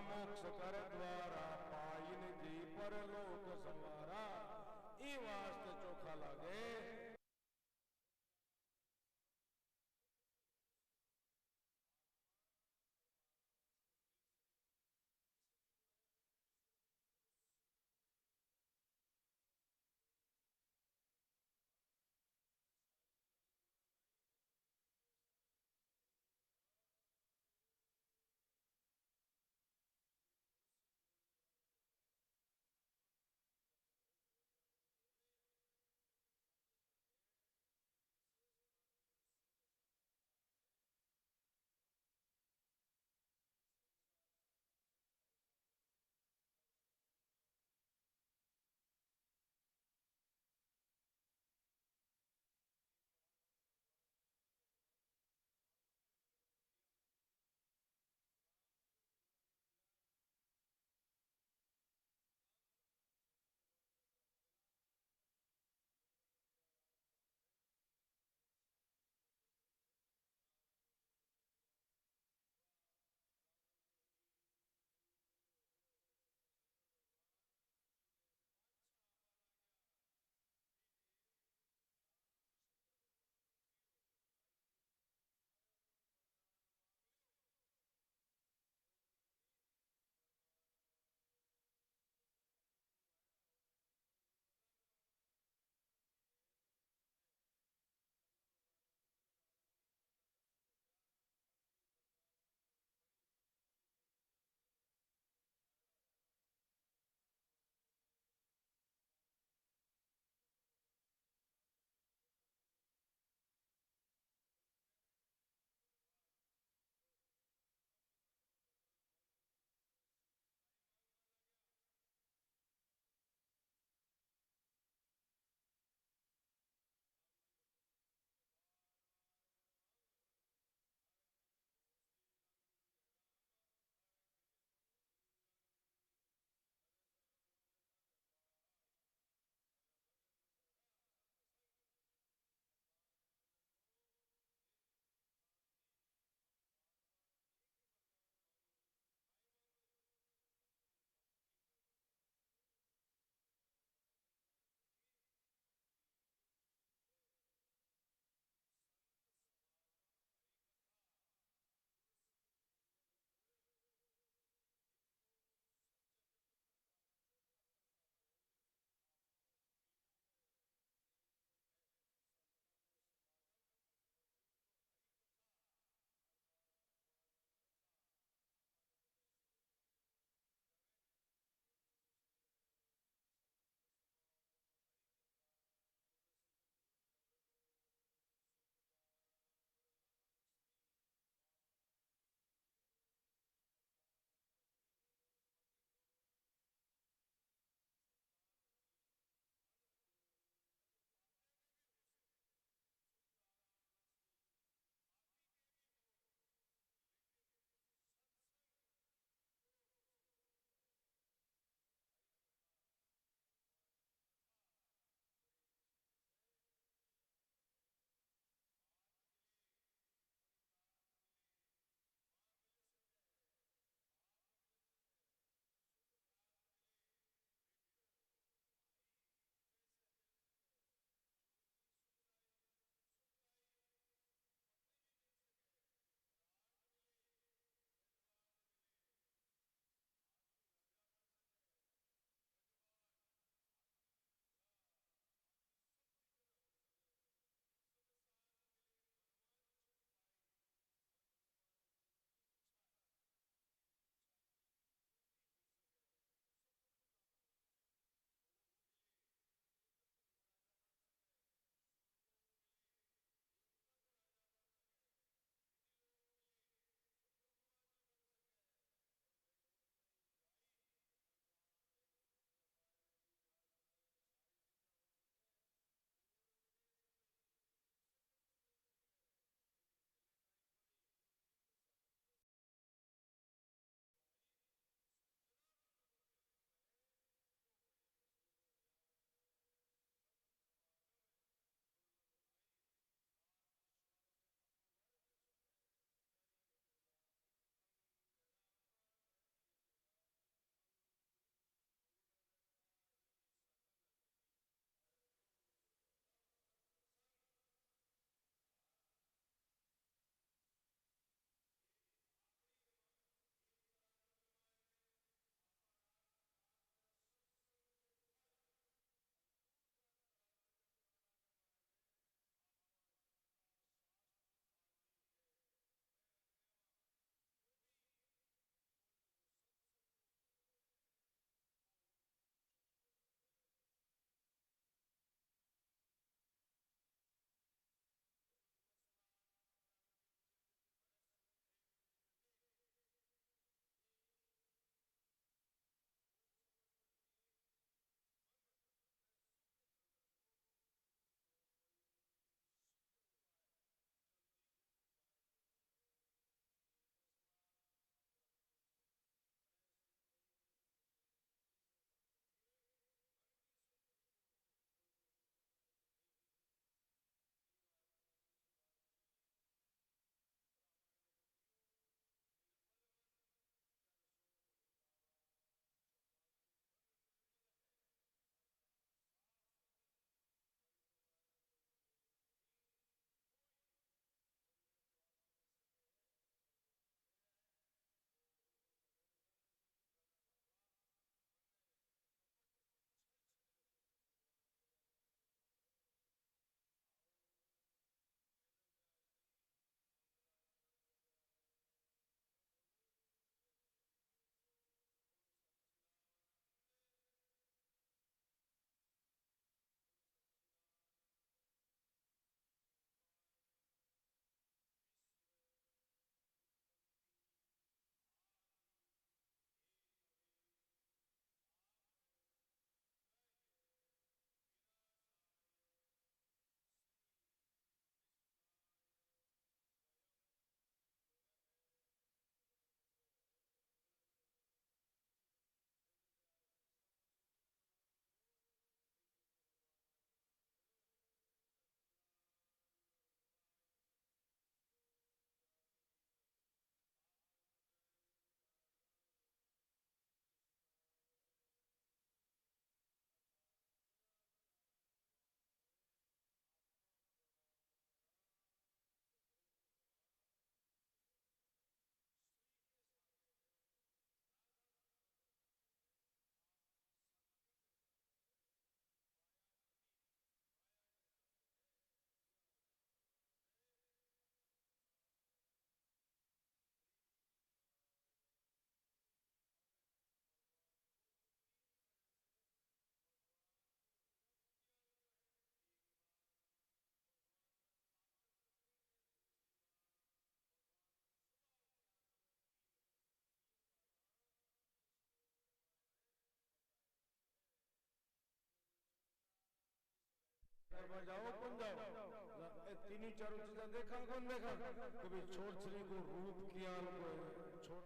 मोक्ष कर द्वारा पाइन जी पर लोक संवारा, ई वास्ते चोखा लागे। करवा जाओ कौन जाओ ए तीन चारों चीजें देखा कौन देखा कभी छोड़ छली को रूप किया को छोड़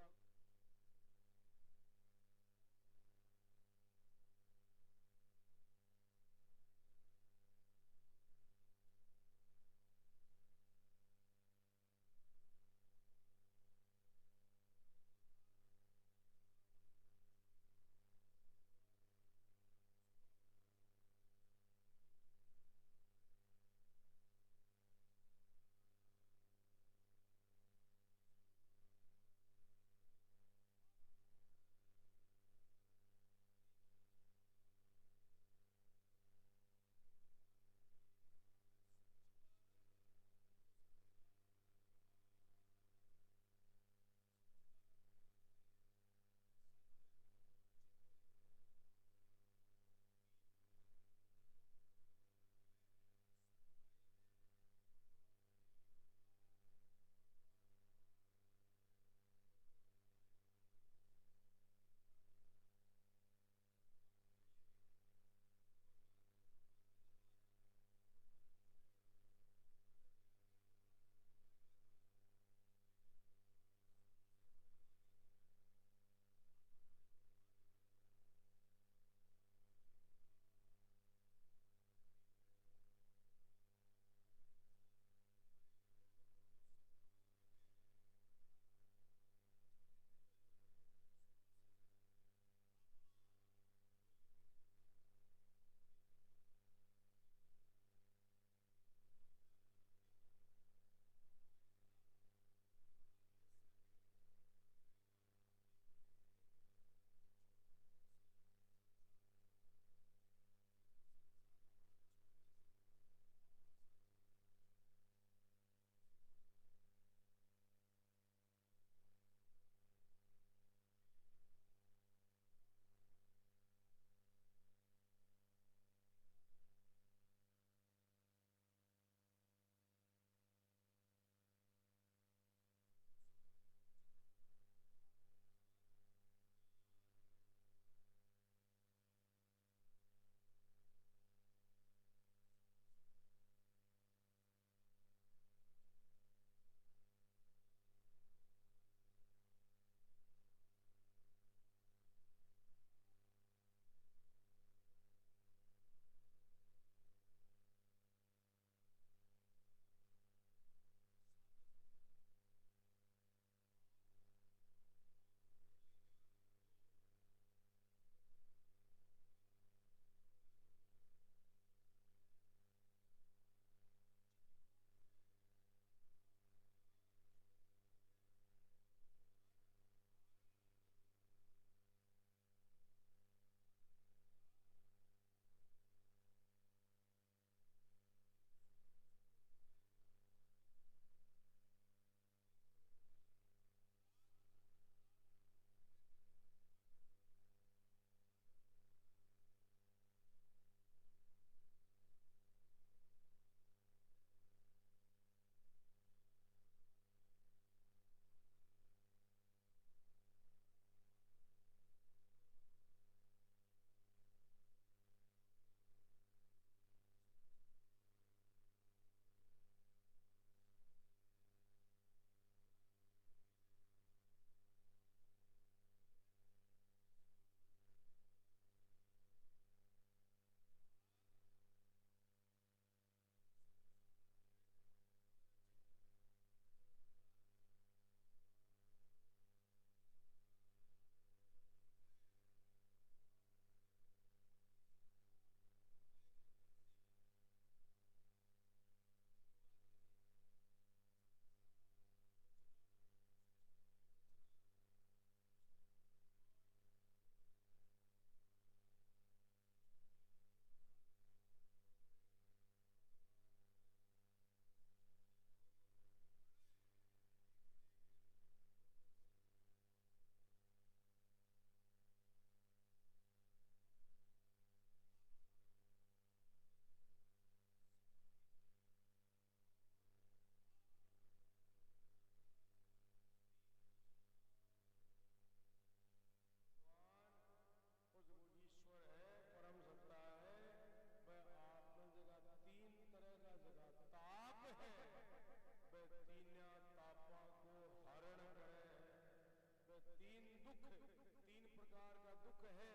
प्रकार का दुख है।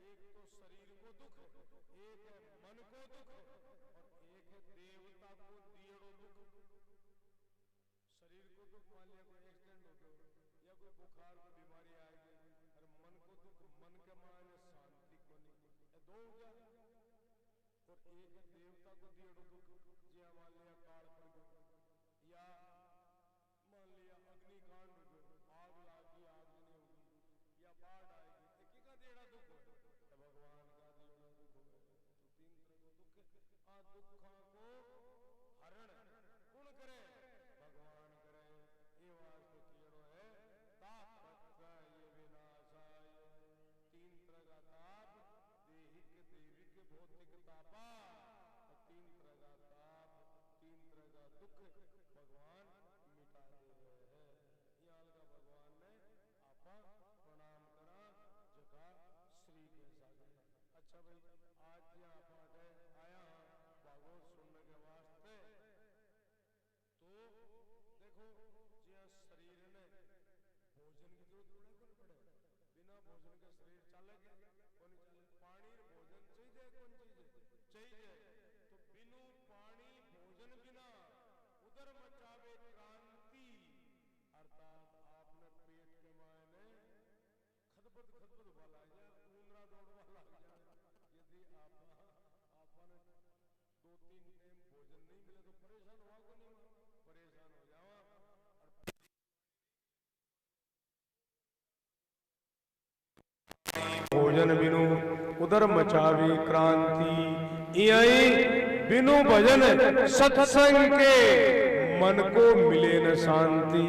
एक तो शरीर को दुख, एक है मन को दुख, और एक है देवता को दियड़ो दुख। शरीर को दुख, मान लिया कोई एक्सीडेंट हो गया या कोई बुखार की बीमारी आएगी, और मन को दुख, मन के माने शांति को नहीं, दो हो गया। और एक है देवता को दियड़ो दुख, जी मान लिया काल पड़ गया, या मान लिया अग्निकांड हो गया, आग लागी आग नहीं होगी, या बाढ़ आएगी, एक का देड़ा दुख हो, तो भगवान का देड़ा दुख हो। तो तीन तरह को दुख, आ दुखों को हरण कौन करे? भगवान करे। ये वास्ते कीड़ो है तापत्र ये विनाशाय। तीन तरह का ताप, देहिक देविक भौतिक तापा, और तीन तरह का ताप, तीन तरह का दुख भगवान मिटा दे रहे हैं। यहाँ का भगवान ने आपा प्रणाम करा जगा श्री के सागे। अच्छा भाई, आज यहाँ पाठ है आया भागवत सुनने के वास्ते। तो देखो जिया शरीर ने भोजन की जरूरत पड़े, बिना भोजन के शरीर चलेगा कौन चले? पानी भोजन चाहिए, कौन चीज चाहिए? तो बिनु पानी भोजन बिना उधर मचावे क्रांति, अर्थात आपने पेट के मायने खदबद वाला या ऊंदरा दौड़ वाला यदि आपने 2-3 टाइम भोजन नहीं मिले तो परेशान हुआ को नहीं? परेशान हो जावा। भोजन बिनु उधर मचावी क्रांति, यही बिनु भजन सत्संग के मन को मिले न शांति।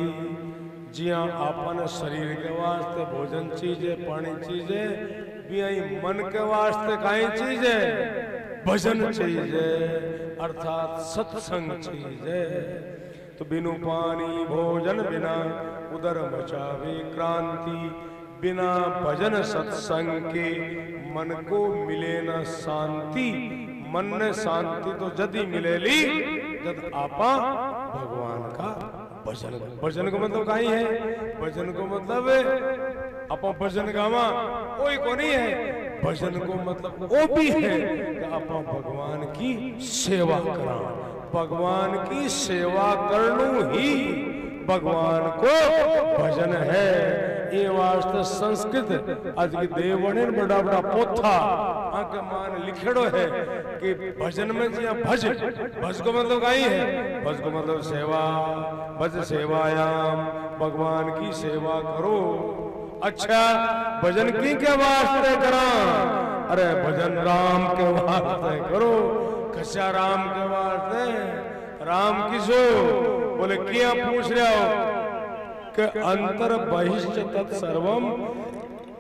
जिया आपन शरीर के वास्ते भोजन चीज है, पानी चीज है, बियाई मन के वास्ते काई चीज है? भजन चीज है, अर्थात सत्संग चीज है। तो बिनु पानी भोजन बिना उधर मचावे क्रांति, बिना भजन सत्संग के मन को मिले न शांति। मन ने शांति तो जदी मिलेली जब आपा भगवान का भजन। भजन को मतलब काई है? भजन को मतलब आपा भजन गावा कोई को नहीं है। भजन को मतलब वो भी है कि आपा भगवान की सेवा करा। भगवान की सेवा करनू ही भगवान को भजन है। ये वास्ते संस्कृत आज की देवने बड़ा बड़ा पोथा आके मान लिखेड़ो है कि भजन में जिया भज, भज को मतलब काई है? भज को मतलब सेवा, भज सेवायाम, भगवान की सेवा करो। अच्छा भजन की के वास्ते करा? अरे भजन राम के वास्ते करो। कस्या राम के वास्ते? राम किसो? बोले क्या पूछ रहे हो कि अंतर बहिष्ठ तत्सर्वम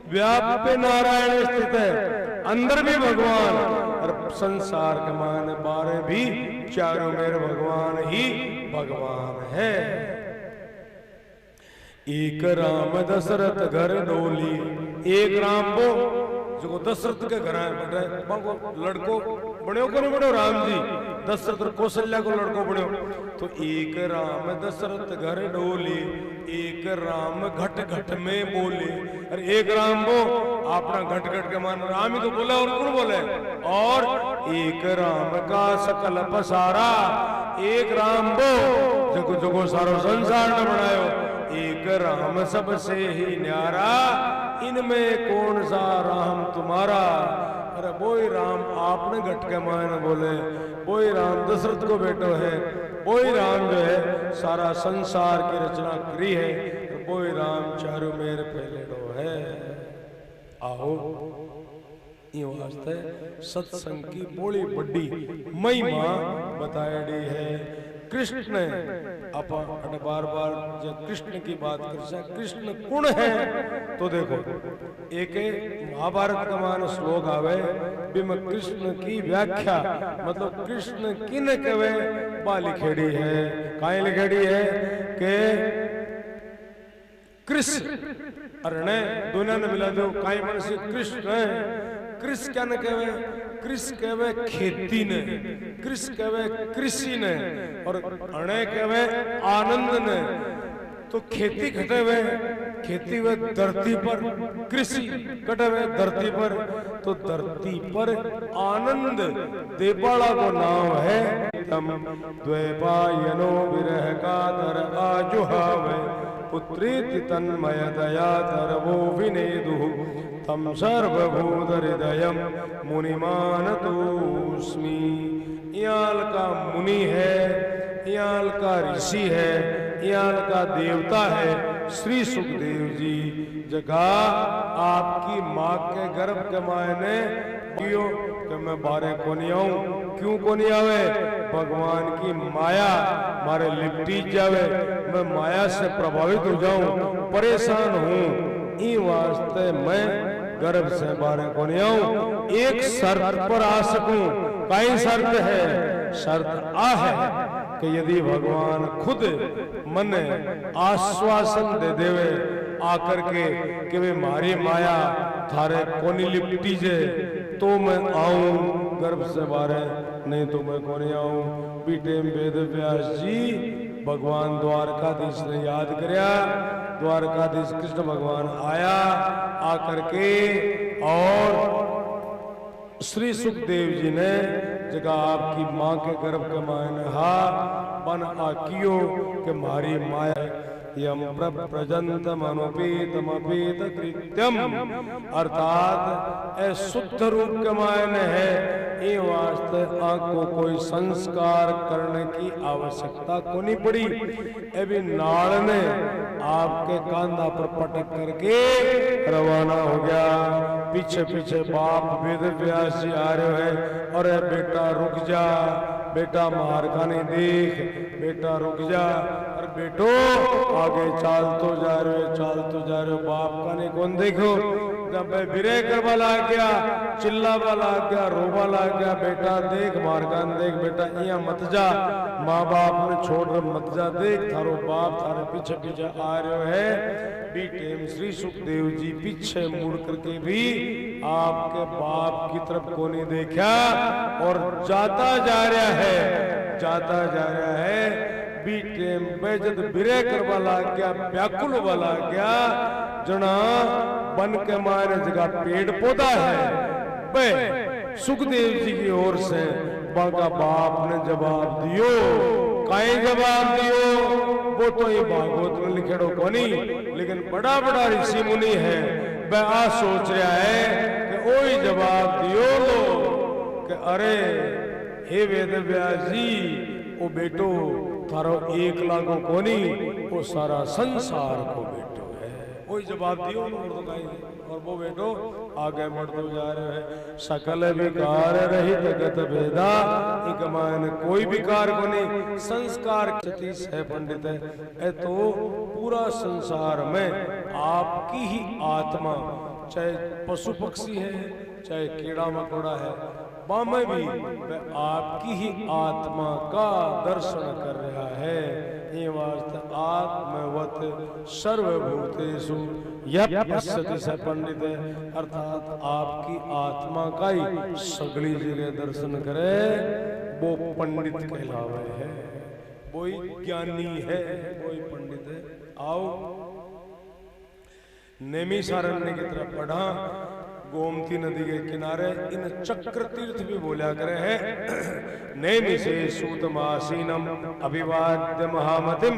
व्याप्य नारायण स्थित है। अंदर भी भगवान और संसार के मान बारे भी चारों मेरे भगवान ही भगवान है। एक राम दशरथ घर डोली, एक राम वो जो दशरथ के घर बैठे लड़को बने को नहीं बने राम जी, दशरथ और कौशल्या को लड़को बने। तो एक राम दशरथ घर डोली, एक राम घट घट में बोले। अरे एक राम वो अपना घट घट के मान राम ही तो बोला और कौन बोले? और एक राम का सकल पसारा, एक राम वो जगो जगो सारो संसार न बनायो। एक राम सबसे ही न्यारा, इनमें कौन सा राम तुम्हारा? अरे वही राम आपने घट के मायने बोले, वही राम दशरथ को बेटो है, वही राम जो है सारा संसार की रचना करी है, वही राम चारों मेर फैलेडो है। आओ ये वास्ते सत्संग की बड़ी बड़ी महिमा बताएड़ी है। कृष्ण ने अपन बार बार जब कृष्ण की बात कर, कृष्ण कौन है? तो देखो एक महाभारत का मान श्लोक आवे बिम कृष्ण की व्याख्या, मतलब कृष्ण किन कवे बा लिखेड़ी है। काई लिखेड़ी है के कृष्ण अरणे दोनों ने मिला दो काई मन से कृष्ण है। कृष्ण क्या न कहे? कृष्ण कहे खेती ने, कृष्ण कहे कृषि ने, और अणे कहे आनंद ने। तो खेती घटे हुए खेती व धरती पर, कृषि कटे हुए धरती पर, तो धरती पर आनंद देपाला को नाम है। तम द्वैपायनो विरह का दर आजुहावे पुत्रीति तन्मय दया तरवो विनेदु तम सर्वभूत हृदयम मुनिमानतोस्मि। याल का मुनि है, याल का ऋषि है, याल का देवता है श्री सुखदेव जी। जगह आपकी माँ के गर्भ के मायने क्यों कि मैं बारे को नहीं आऊं, क्यों को नहीं आवे? भगवान की माया मारे लिपटी जावे, मैं माया से प्रभावित हो जाऊं, परेशान हूं, ई वास्ते मैं गर्भ से बारे को नहीं आऊं। एक शर्त पर आ सकूं। कई शर्त है? शर्त आ है कि यदि भगवान खुद मन आश्वासन दे देवे आकर के कि वे मारी माया थारे कोनी लिपटी जे तो मैं आऊं गर्भ से बारे, नहीं तो मैं कोनी आऊं। बीटे वेद व्यास जी भगवान द्वारकाधीश ने याद करया, द्वारकाधीश कृष्ण भगवान आया आकर के और श्री सुखदेव जी ने जगह आपकी माँ के गर्भ के मायने हा बन आकियो के मारी माया यम प्रजंतम अनुपीतम अपीत कृत्यम, अर्थात ए शुद्ध रूप के मायने है। ये वास्ते आपको कोई संस्कार करने की आवश्यकता को नहीं पड़ी। अभी नाड़ ने आपके कांधा पर पटक करके रवाना हो गया। पीछे पीछे बाप वेद व्यास जी आ रहे हैं, अरे बेटा रुक जा, बेटा मार का नहीं देख, बेटा रुक जा, अरे बेटो आगे चाल तो जा रहे हो, चाल तो जा रहे हो, बाप का नहीं कौन देखो। जब बिरे करवा लाग गया, चिल्लावा लाग गया, रोवा लाग गया, बेटा देख मारकान देख, बेटा यहाँ मत जा, माँ बाप ने छोड़ मत जा, देख थारो बाप थारे पीछे पीछे आ रहे है। बीटे श्री सुखदेव जी पीछे मुड़ करके भी आपके बाप की तरफ को नहीं देखा और जाता जा रहा है, जाता जा रहा है। बीटे जब बिरे करवा लाग गया, व्याकुल वाला गया, जना बन के मारे जगह पेड़ पौधा है। बे सुखदेव जी की ओर से बाका बाप ने जवाब दियो। काई जवाब दियो? वो तो ये भागवत में लिखेड़ो को नहीं, लेकिन बड़ा बड़ा ऋषि मुनि है, वह आ सोच रहा है कि ओही जवाब दियो कि अरे हे वेद व्यास जी, ओ बेटो थारो एक लागो को नहीं, वो सारा संसार को बेटो है। वही जवाब दियो और वो बेटो आगे बढ़ते जा रहे हैं। सकल विकार रहित गत भेदा, एक मायने कोई विकार को नहीं, संस्कार सतीश है पंडित है। तो पूरा संसार में आपकी ही आत्मा, चाहे पशु पक्षी है, चाहे कीड़ा मकोड़ा है, बामे भी वह आपकी ही आत्मा का दर्शन कर रहा है। ये वास्ते आत्मवत सर्वभूतेषु यः पश्यति स पंडित है, अर्थात आपकी आत्मा का ही सगली जगह दर्शन करे, वो पंडित कहलावे है, वही ज्ञानी है, वही पंडित है। आओ नैमिषारण्य की तरफ बढ़ा, गोमती नदी के किनारे इन चक्र तीर्थ भी बोला करे हैं। नैमिषे सूतमासीनम अभिवाद्य महामतिम,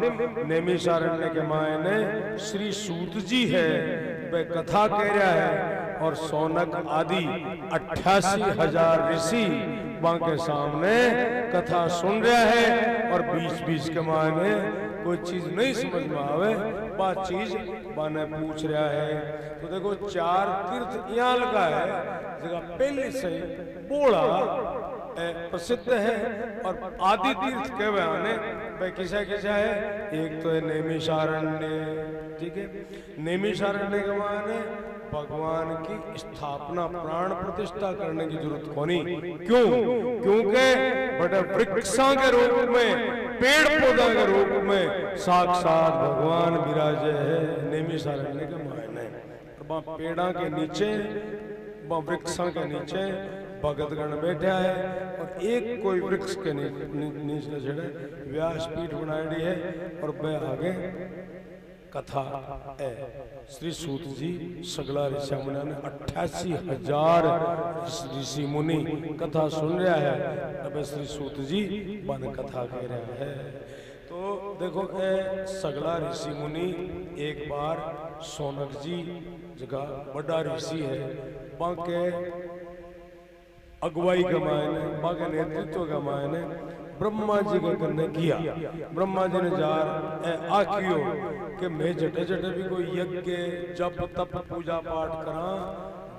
नैमिषारण्य के मायने श्री सूत जी है, वह कथा कह रहा है और सौनक आदि 88,000 ऋषि वहां के सामने कथा सुन रहा है और बीच बीच के मायने कोई चीज नहीं समझ में आवे, बात चीज बाने पूछ रहा है। तो देखो 4 तीर्थ यहाँ लगा है, जगह पहले से बोला प्रसिद्ध है और आदि तीर्थ के बयाने भाई किसा किसा है। एक तो है नैमिषारण्य, ठीक है। नैमिषारण्य के माने भगवान की स्थापना प्राण प्रतिष्ठा करने की जरूरत कोनी। क्यों? क्योंकि बड़े वृक्षों के रूप में, पेड़ पौधा के रूप में साक्षात भगवान विराजे है नैमिषारण्य के मायने। पेड़ा के नीचे, वृक्षों के नीचे भगतगण बैठा है और एक कोई वृक्ष के नीचे छड़े व्यासपीठ बनाई है और वह आगे कथा है। श्री सूत जी सगला ऋषि मुनि ने 88,000 ऋषि मुनि कथा सुन रहा है। अब श्री सूत जी बन कथा कह रहा है। तो देखो सगला ऋषि मुनि एक बार सोनक जी जगह बड़ा ऋषि है, बाके अगुवाई का मायने बाके नेतृत्व का मायने ब्रह्मा जी का करने किया। ब्रह्मा जी ने जार आखियो कि मैं जटे जटे भी कोई यज्ञ जप तप पूजा पाठ करा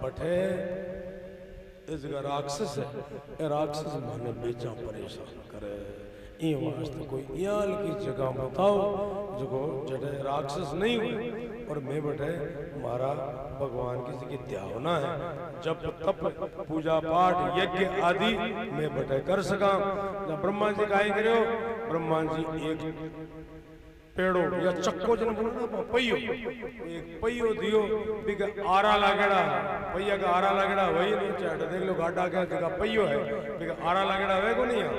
बठे इस जगह राक्षस है, राक्षस माने बेचा परेशान करे। ये वास्ते कोई याल की जगह बताओ जो जटे राक्षस नहीं हुए और मैं बटे हमारा भगवान की जगह त्या होना है, जब तप पूजा पाठ यज्ञ आदि मैं बटे कर सका। जब ब्रह्मा जी का ही करो, ब्रह्मा जी एक पेड़ो या चक्को जन बोलना पहियो, एक पहियो दियो बिका आरा लागेड़ा, पहिया का आरा लागेड़ा वही नहीं चाहते। देख लो गाड़ा के जगह पहियो है, बिका आरा लागेड़ा वे को नहीं है,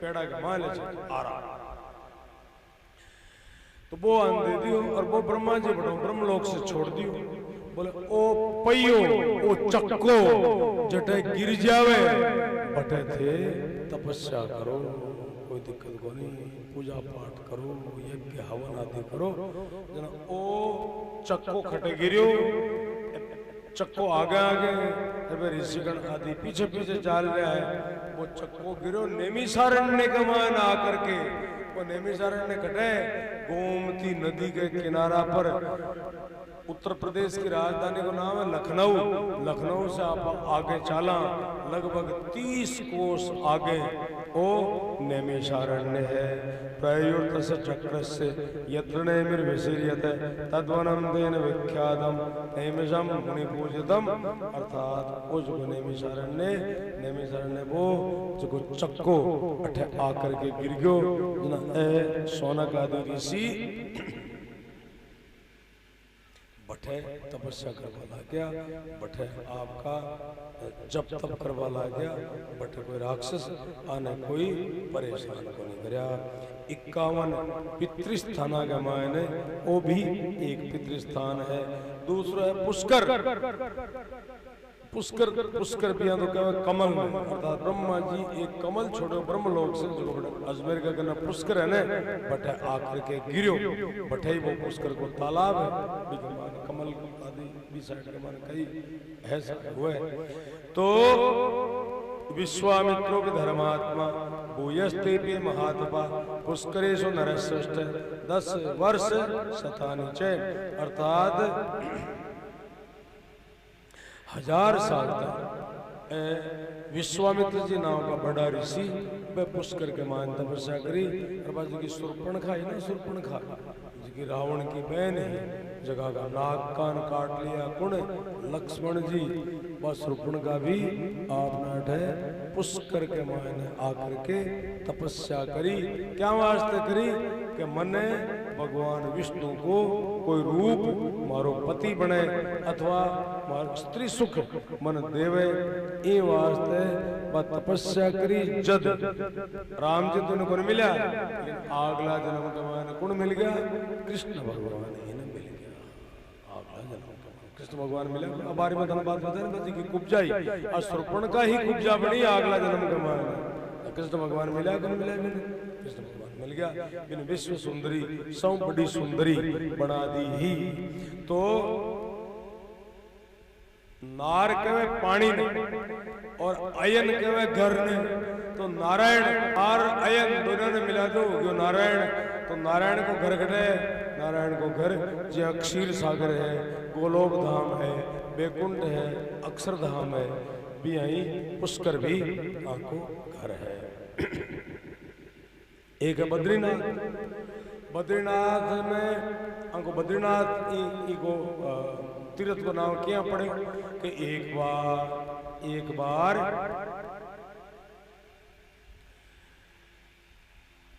पेड़ा के मान ले आरा। तो वो आन दे दियो और वो ब्रह्मा जी बड़ो ब्रह्मलोक से छोड़ दियो। बोले ओ पहियो ओ चक्को जटे गिर जावे बटे थे तपस्या करो, कोई दिक्कत को नहीं, पूजा पाठ करो, यज्ञ हवन आदि करो। जना ओ चक्को खटे गिरियो, चक्को आगे आगे ऋषिगण आदि पीछे पीछे चल रहा है। वो चक्को गिरो नेमिसारण्य के मान आकर के, वो नेमिसारण्य खटे गोमती नदी के किनारा पर। उत्तर प्रदेश की राजधानी का नाम है लखनऊ। लखनऊ से आप आगे चला लगभग 30 कोस आगे ओ नैमिषारण्य है। प्रयुक्त से चक्र से यत्र नैमिर्विशीर्यते तद्वनम तेन विख्यातम नैमिषम मुनि पूजितम। अर्थात वो जो नैमिषारण्य वो जो चक्को अठे आकर के गिर गयो। सोनक आदि ऋषि बठे तपस्या करवा ला गया, बठे आपका जब तप करवा ला गया, बठे कोई राक्षस आने कोई परेशान को नहीं करया। 51 पितृस्थान का मायने वो भी एक पितृस्थान है। दूसरा है पुष्कर। पुष्कर पुष्कर पिया तो क्या कमल में, अर्थात ब्रह्मा जी एक कमल छोड़ो ब्रह्मलोक से जो अजमेर का कहना पुष्कर है ना, बटे आकर के गिरो बटे वो पुष्कर को तालाब है, कमल आदि भी साइड के मान कई ऐसा हुआ है। तो विश्वामित्रों के धर्मात्मा भूयस्ते पे महात्मा पुष्करेशु नरश्रेष्ठ 10 वर्ष शतानि च, अर्थात 1000 साल तक विश्वामित्र जी नाम का बड़ा ऋषि वह पुष्कर के मान तपस्या करी। और बाजू की सुर्पणखा है ना, सुर्पणखा जिसकी रावण की बहन है, जगह का नाक कान काट लिया कुण लक्ष्मण जी, बस सुर्पणखा भी आपने उठे पुष्कर के मान आकर के तपस्या करी। क्या वास्ते करी कि मने भगवान विष्णु को कोई रूप मारो पति बने अथवा मारो स्त्री सुख मन देवे, ये वास्ते तपस्या करी। जद राम जी तो को मिला, लेकिन अगला जन्म के मान कौन मिल गया? कृष्ण भगवान ही ने मिल गया। अगला जन्म कृष्ण भगवान मिले। अब बारी में धन्यवाद बताए कि कुब्जाई और सुर्पण का ही कुब्जा बनी अगला जन्म के मान। कृष्ण भगवान मिला कौन मिला? कृष्ण भगवान मिल गया। बिन विश्व सुंदरी सौ बड़ी सुंदरी बना दी ही। तो नार कहे पानी ने और अयन कहे घर ने, तो नारायण और अयन दोनों ने मिला दो जो नारायण। तो नारायण को घर घटे, नारायण को घर जो क्षीर सागर है, गोलोक धाम है, बैकुंठ है, अक्षरधाम है, भी यही पुष्कर भी आपको घर है। एक है बद्रीनाथ। बद्रीनाथ में हमको बद्रीनाथ को तीर्थ को नाम क्या पड़े कि एक बार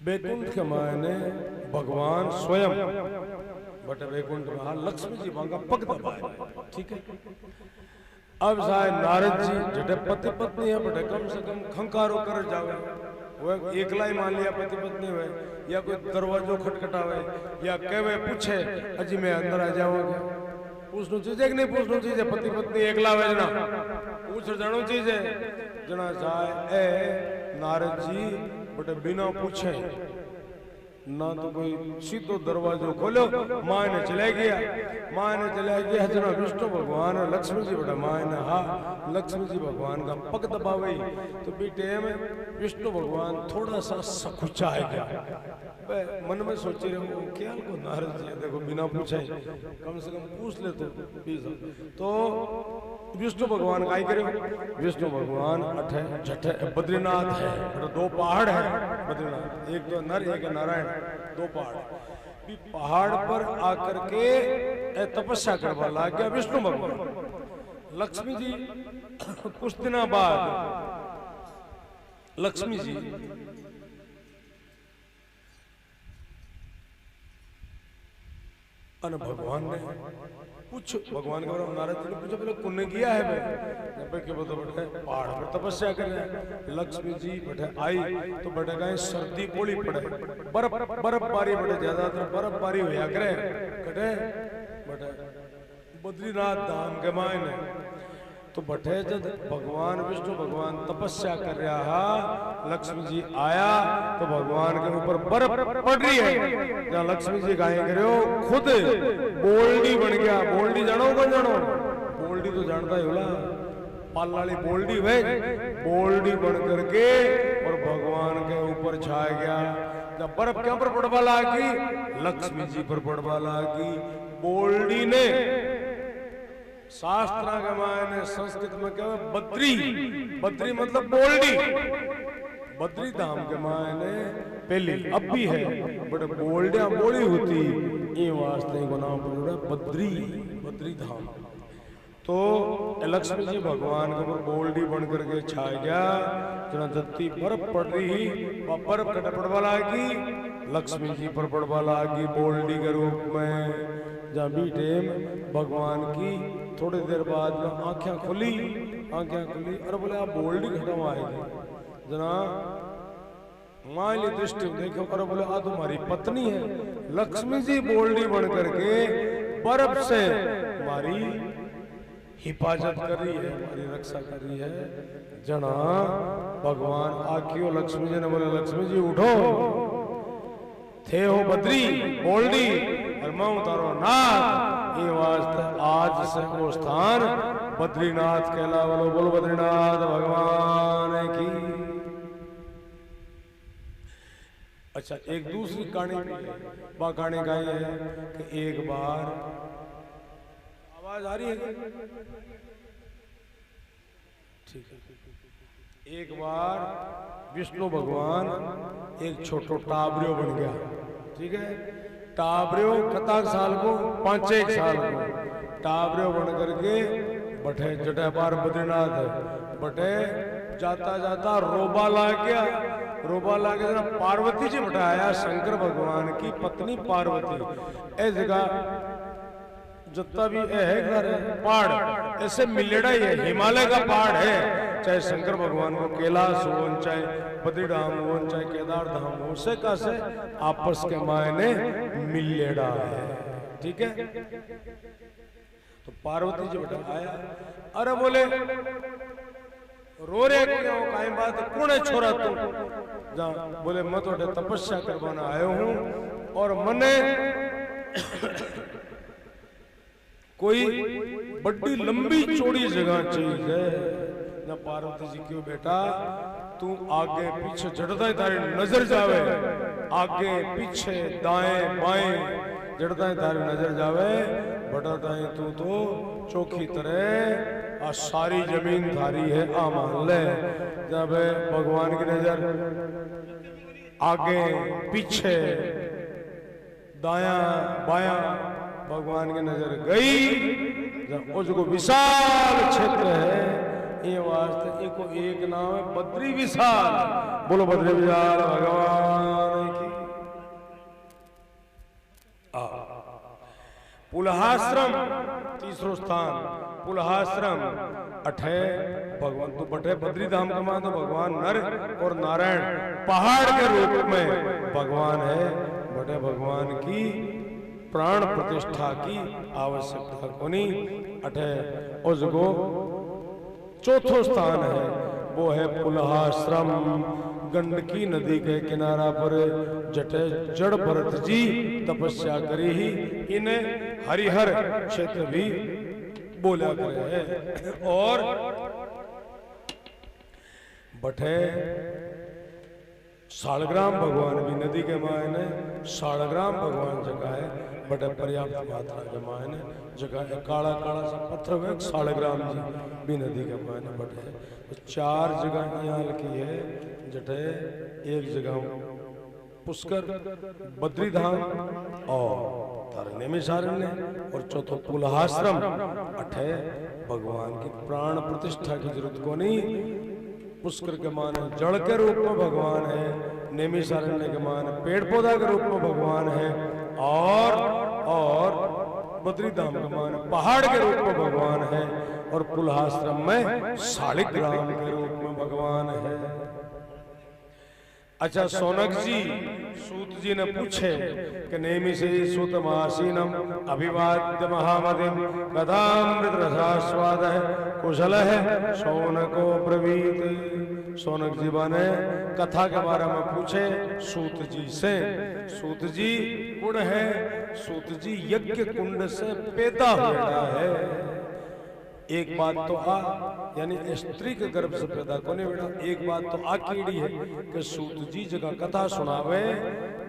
बैकुंठ के मायने भगवान स्वयं बटे बैकुंठ में लक्ष्मी जी वहां का पग दबाए, ठीक है। अब शायद नारद जी जटे पति पत्नी है बटे कम से कम खंकारो कर जावे, वो एकला ही मान लिया पति पत्नी हुए, या कोई दरवाजो खटखटावे या कहवे पूछे अजी मैं अंदर आ जाऊंगा, पूछनु चीज है कि नहीं पूछनु चीज है, पति पत्नी एकला हुए जना पूछ जानो चीज है जना जाए ए नारद जी बटे बिना पूछे ना तो कोई सीधो दरवाजो खोलो, माँ ने चले गया जना विष्णु भगवान और लक्ष्मी जी बड़ा माँ ने हा लक्ष्मी जी भगवान का पग दबावे तो बेटे में विष्णु भगवान थोड़ा सा सकुचा है क्या मन में सोचे रहे वो क्या को नारद जी देखो बिना पूछे कम से कम पूछ ले तो विष्णु भगवान का करे विष्णु भगवान अठे जठे बद्रीनाथ है, दो पहाड़ है बद्रीनाथ, एक तो नर एक नारायण, दो पहाड़ पहाड़ पर आकर के तपस्या करवा लग गया विष्णु भगवान। लक्ष्मी जी कुछ दिनों बाद लक्ष्मी जी अन भगवान ने कुछ भगवान के नारद जी ने पूछा बोले पुण्य किया है मैं के बोलते बैठे पहाड़ पर तपस्या कर रहे हैं। लक्ष्मी जी बैठे आई तो बैठे गए सर्दी पोली पड़े बर्फबारी बैठे ज्यादातर बर्फबारी हुआ करे कटे बैठे बद्रीनाथ धाम के मायने तो बैठे जब भगवान विष्णु भगवान तपस्या कर रहा लक्ष्मी जी आया तो भगवान के ऊपर बर्फ पड़ रही है, जहाँ लक्ष्मी जी गाय करो खुद बोल्डी बन गया। बोल्डी जानो कौन जानो, बोल्डी तो जानता ही होला, पालाली बोल्डी वे बोल्डी बन करके और भगवान के ऊपर छा गया। जब बर्फ क्या पर पड़वा लागी, लक्ष्मी जी पर पड़वा लागी। बोल्डी ने शास्त्र के मायने संस्कृत में क्या है बद्री, बद्री मतलब बोल्डी, बद्री धाम के मायने पहले अब भी है बट बोल्डिया बोली होती ये वास्ते को नाम पड़ा बद्री, बद्री धाम। तो लक्ष्मी जी भगवान के ऊपर बोल्डी बन करके छा गया, जना जत्ती बर्फ पड़ रही बर्फ कटे पड़वा लागी, लक्ष्मी जी पर पड़वा लागी बोल्डी के रूप में। जहाँ भी टेम भगवान की थोड़ी देर बाद में आंखें खुली अरे बोले आप बोल्डी खत्म आएगी जना माली दृष्टि देखो, अरे बोले आ तुम्हारी पत्नी है। लक्ष्मी जी बोल्डी बन करके बर्फ से हमारी हिफाजत कर रही है, हमारी रक्षा कर रही है। जना भगवान आखियो लक्ष्मी जी ने बोले लक्ष्मी जी उठो, थे हो बद्री बोल्डी और मैं उतारो नाथ, ये वास्ते आज से वो स्थान बद्रीनाथ कहला। बोलो बद्रीनाथ भगवान की। अच्छा एक दूसरी कहानी बा कहानी गाई है कि एक बार आवाज आ रही है ठीक है, एक बार विष्णु भगवान एक छोटो टाबरियो बन गया, ठीक है। टाबरियो कता साल को 5-1 साल को टाबरियो बन करके बटे जटे बार बद्रीनाथ बटे जाता जाता रोबा ला गया, रोबा ला के पार्वती जी बैठाया, शंकर भगवान की पत्नी पार्वती। ए जगह जितना भी है घर पहाड़ ऐसे मिलेड़ा ही है, हिमालय का पहाड़ है, चाहे शंकर भगवान को कैलाश हो, चाहे बद्री धाम हो, चाहे केदार धाम हो, से का से आपस के मायने मिलेड़ा है, ठीक है। तो पार्वती जी बेटा आया, अरे बोले रो रे क्यों काई बात कौन है छोरा तू, जहाँ बोले मैं तो तपस्या करवाना आयो हूँ और मने कोई बड़ी लंबी चौड़ी जगह चाहिए। ना पार्वती जी क्यों बेटा तू आगे पीछे जड़ता है तारी नजर जावे, आगे पीछे दाएं बाएं जड़ता है तारी नजर जावे, बटाता है तू तो चौखी तरह आ सारी जमीन थारी है आ मान ले। जब भगवान की नजर आगे पीछे दाया बाया भगवान की नजर गई, जब उसको विशाल क्षेत्र है ये वास्ते इको एक नाम है बद्री विशाल। बोलो बद्री विशाल भगवान की। पुलहाश्रम तीसरो स्थान, पुलहाश्रम अठे भगवान तो बटे बद्री धाम का मान तो भगवान नर और नारायण पहाड़ के रूप में भगवान है। बटे भगवान की प्राण प्रतिष्ठा की आवश्यकता कोनी। अठे उसको चौथो स्थान है, वो है पुलहाश्रम। गंडकी नदी के किनारा पर जटे जड़ भरत जी तपस्या करी ही, इन्हें हरिहर क्षेत्र भी बोला गया है। और बठे सालग्राम भगवान भी नदी के मायने सालग्राम भगवान जगह है। बटे पर्याप्त मात्रा के मायने जगह है। काला काला सा पत्थर में सालग्राम जी भी नदी के मायने बटे। तो 4 जगह यहाँ की है जटे, एक जगह पुष्कर बद्रीधाम और तारण्य और चौथो पुलहाश्रम। अठे भगवान की प्राण प्रतिष्ठा की जरूरत को नहीं। पुष्कर के माने जड़ के रूप में भगवान है, नेमिषारण्य के माने पेड़ पौधा के रूप में भगवान है, और बद्रीधाम के माने पहाड़ के रूप में भगवान है, और पुलहाश्रम में शालिग्राम के रूप में भगवान है। अच्छा, सोनक जी सूत जी ने पूछे कि नेमि से सुतमासीनम अभिवाद्य महामतिम कथामृत रसास्वाद है कुशल है शौनको ब्रवीत। सोनक जी ने कथा के बारे में पूछे सूत जी से। सूत जी गुण है, सूत जी यज्ञ कुंड से पैदा हुआ है। एक बात तो यानी स्त्री के गर्भ से पैदा कोने बेटा। एक बात तो कीड़ी है कि सूत जी जगह कथा सुनावे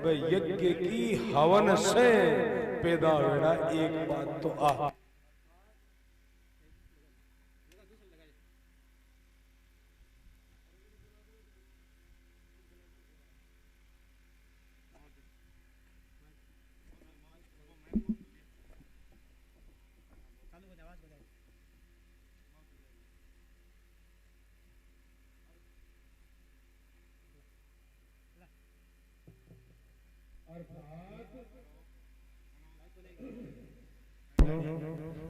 वे यज्ञ की हवन से पैदा बेटा। एक बात तो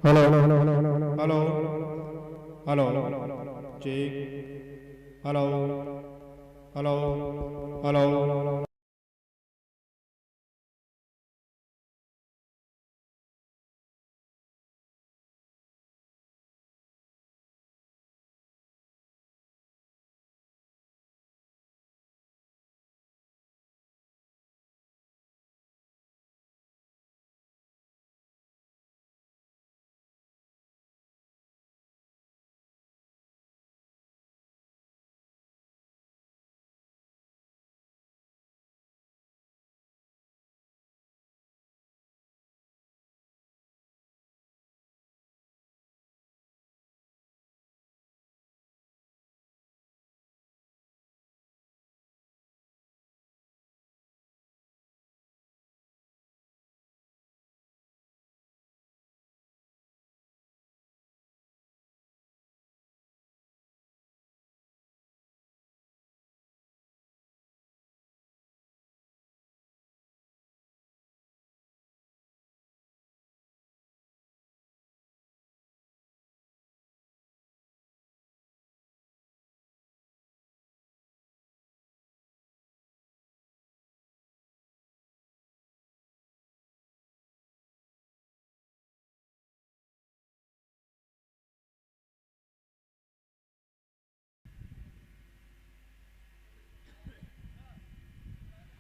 hello hello hello hello hello hello hello check hello hello hello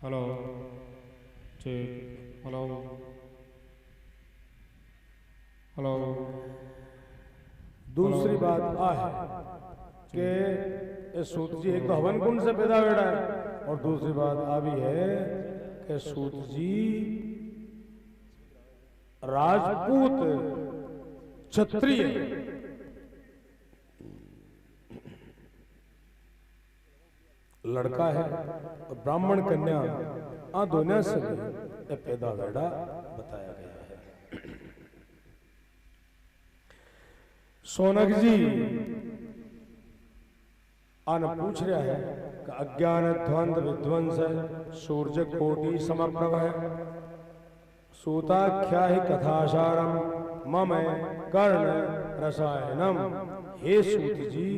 hello check hello hello. दूसरी बात है कि सूत जी एक तो हवन कुंड से पैदा हुआ है, और दूसरी बात भी है कि सूत जी राजपूत क्षत्रिय लड़का है, और ब्राह्मण कन्या दोनों से भी पैदा बेड़ा बताया गया है। सोनक जी आन पूछ रहा है कि अज्ञान ध्वंद विध्वंस सूर्य कोटि समप्रभ है सूताख्या ही कथासारम मम कर्ण रसायनम। हे सूत जी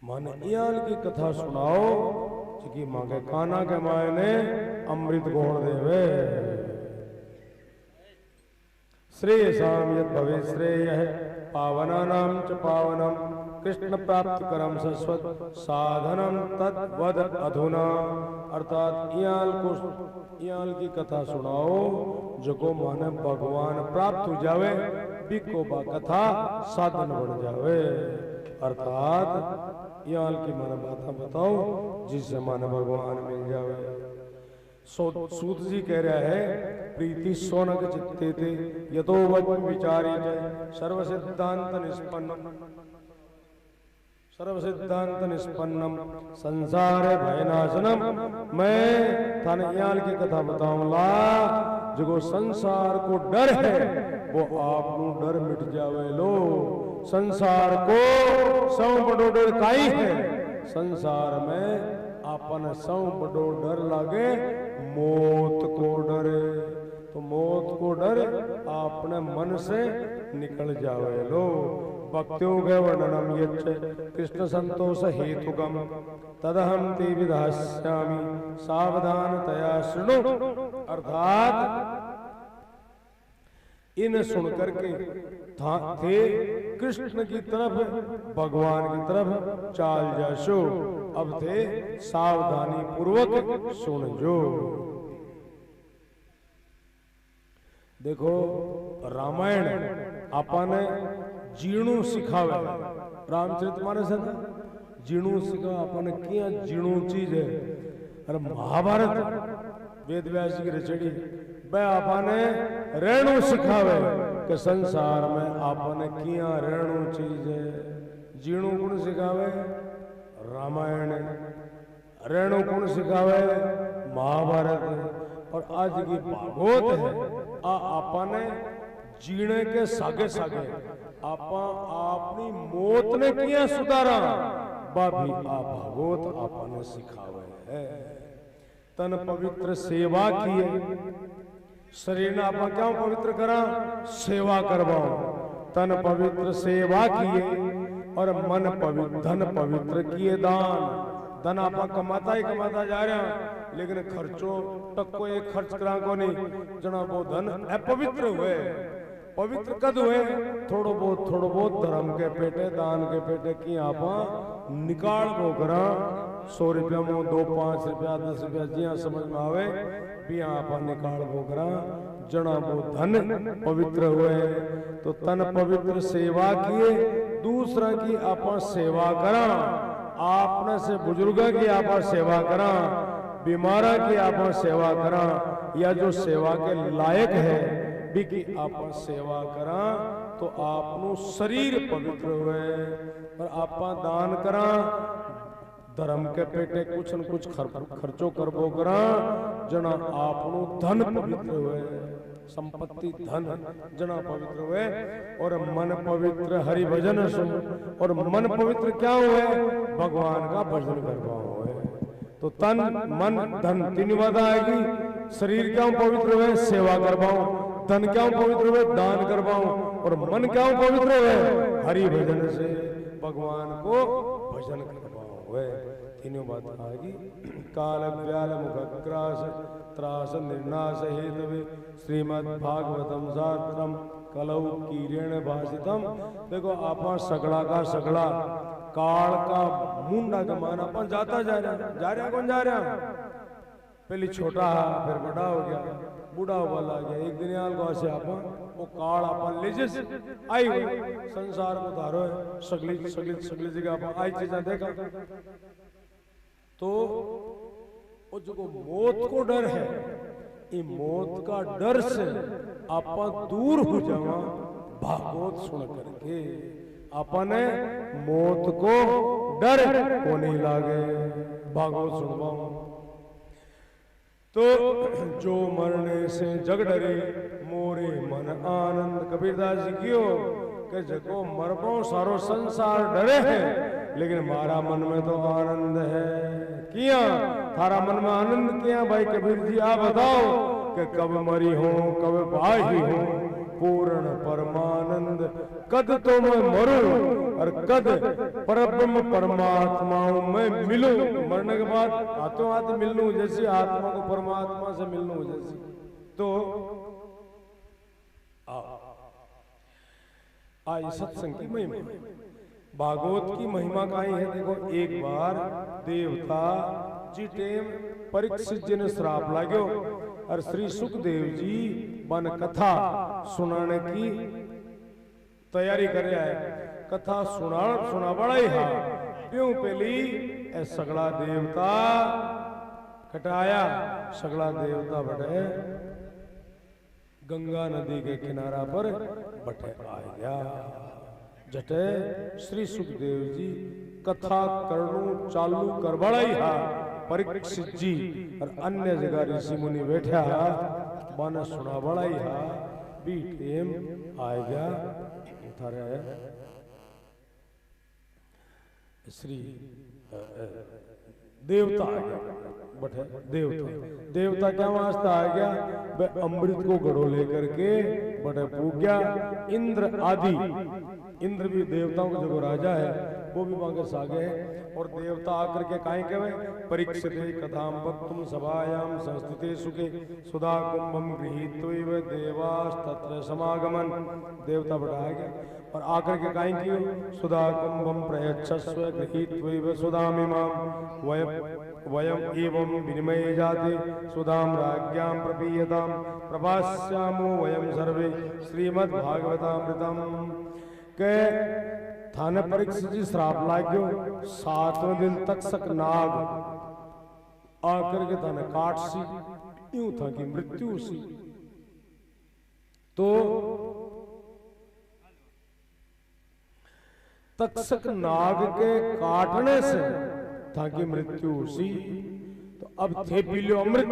मन इयाल की कथा सुनाओ कि मांगे काना के मायने अमृत गोण देवे। श्रेयसाम यद भवे श्रेय पावनानाम च पावनम कृष्ण प्राप्त करम शश्वत साधनम तद्वद अधुना। अर्थात इयाल की कथा सुनाओ जो को माने भगवान प्राप्त हो जावे बिको बा कथा साधन बन जावे। अर्थात इयाल की माने बात बताओ जिससे माने भगवान मिल जावे। सूत जी कह रहा है प्रीति सोनक चित्ते थे यतो वच विचारी जय सर्व सिद्धांत निष्पन्नम संसार भयनाशनम। मैं थाने इयाल की कथा बताऊंगा जो संसार को डर है वो आपनु डर मिट जावे लो। संसार को सौ बड़ो डर काई है संसार में अपन सौ बड़ो डर लागे मौत को डरे। तो मौत को डर अपने मन से निकल जावे लो। भक्त्यों के वर्णनम यच्च कृष्ण संतोष हेतुकम तदहम ते विधास्यामि सावधानतया शृणु। अर्थात इन सुनकर के थे कृष्ण की तरफ भगवान की तरफ चाल जाशो। अब थे सावधानी पूर्वक सुन जो। देखो रामायण अपन जीणु सिखावे रामचरितमानस है जीणु सिखा अपन किया जीणु चीज है। अरे महाभारत वेद व्यास जी की रचड़ी वह आपने रेणु सिखावे कि संसार में आपने किया रेणु चीज है। जीणु गुण सिखावे रामायण, रेणु गुण सिखावे महाभारत। और आज की भागवत है आपने जीने के सागे सागे आपा अपनी मौत ने किया सुधारा बाभी आ भागवत आपने सिखावे है। तन पवित्र सेवा किए शरीर ने आपा क्यों पवित्र करा सेवा करवाओ। तन पवित्र सेवा किए और मन पवित्र धन पवित्र किए दान। धन आपा कमाता ही कमाता जा रहा लेकिन खर्चो टक्को एक खर्च करा को नहीं जना वो धन अपवित्र हुए। पवित्र कद हुए थोड़ो बहुत धर्म के पेटे दान के पेटे की आपा निकाल को करा। 100 रुपया में 2 5 रुपया 10 रुपया जिया समझ में आवे भी आपा निकाल को करा जना वो धन पवित्र हुए। तो तन पवित्र सेवा किए दूसरा की आपा सेवा करा। आपने से बुजुर्ग की आपा सेवा करा बीमारा की आपा सेवा करा या जो सेवा के लायक है भी की आपा सेवा करा तो आपनु शरीर पवित्र हुए। और आपा दान करा धर्म के पेटे कुछ न कुछ खर्चो करबो करा जना आपनु धन पवित्र हुए। संपत्ति धन जना पवित्र हुए और मन पवित्र हरि भजन सुन। और मन पवित्र क्या हुए भगवान का भजन करवाओ हुए। तो तन मन धन तीन बात आएगी। शरीर क्यों पवित्र हुए सेवा करवाओ। धन क्यों पवित्र हुए दान करवाओ। और मन क्यों पवित्र हुए हरि भजन से भगवान को भजन करवाओ हुए। तीनों बात आएगी। काल व्याल मुखग्रास त्रास निर्नाश हेतवे श्रीमद् भागवतम शास्त्रम कलौ कीरेण भाषितम। देखो आपा सगड़ा का सगड़ा काल का मुंडा कमाना अपन जाता जा रहा कौन जा रहा। पहले छोटा फिर बड़ा हो गया बूढ़ा हुआ ला गया। एक दिन आल को से आपा वो काल अपन ले जिस आई हुई संसार को धारो है सगली सगली सगली जगह आपा आई चीजें देखा। तो वो जो मौत को डर है ये मौत का डर से आपा दूर हो जावा भागवत सुन करके। अपने मौत को डर को नहीं लागे भागवत सुनवाओ। तो जो मरने से जग डरे मोरे मन आनंद। कबीरदास जी क्यों कि जको मरबो सारो संसार डरे है लेकिन मारा मन में तो आनंद है। किया थारा मन में आनंद किया भाई कबीर जी आप बताओ कि कब मरी हो कब पाही हो पूर्ण परमानंद कद तो मैं मरूं और कद परब्रह्म परमात्माओं में मिलूं। मरने के बाद हाथों हाथ मिलूं जैसी, आत्मा को परमात्मा से मिलूं जैसी। तो आज सत्संग की महिमा, भागवत की महिमा काई है। देखो, एक बार देवता जी टेम परीक्षित जी ने श्राप लाग्यो और श्री सुखदेव जी बन कथा सुनाने की तैयारी कर रहा है। कथा सुना बड़ा ही हा प्यों पहली ए सगला देवता कटाया। सगला देवता बटे गंगा नदी के किनारा पर बटे आ गया। जटे श्री सुखदेव जी कथा करनू चालू कर बड़ा ही हा। परीक्षित जी और अन्य जगह ऋषि मुनि बैठा बन सुना बड़ा ही हा। बी टेम आ गया थारे श्री देवता आ गया। बटे देवता क्या वास्ता आ गया? वह अमृत को घड़ो लेकर के बटे पूग गया। इंद्र आदि, इंद्र भी देवताओं का जो राजा है वो भी वहां के सागे है। और देवता आकर के काहे कहे परीक्षिते कथाम वक्तुम सभायाम संस्थिते सुखे सुधा कुंभम गृहीत्वैव देवास तत्र समागमन। देवता बढ़ाया गया और आकर के काहे कियो सुधा कुंभम प्रयच्छस्व गृहीत्वैव सुधामिमाम वयम एवं विनिमये जाते सुधाम राज्ञां प्रपीयताम प्रभास्यामो वयम सर्वे श्रीमद्भागवतामृतम। के थाने परीक्षित जी श्राप लाग्यो। 7वें दिन तक सक नाग आकर के थाने काट सी, यूं था कि मृत्यु सी। तो तक्षक नाग के काटने से था कि मृत्यु सी। तो अब थे पी लो अमृत।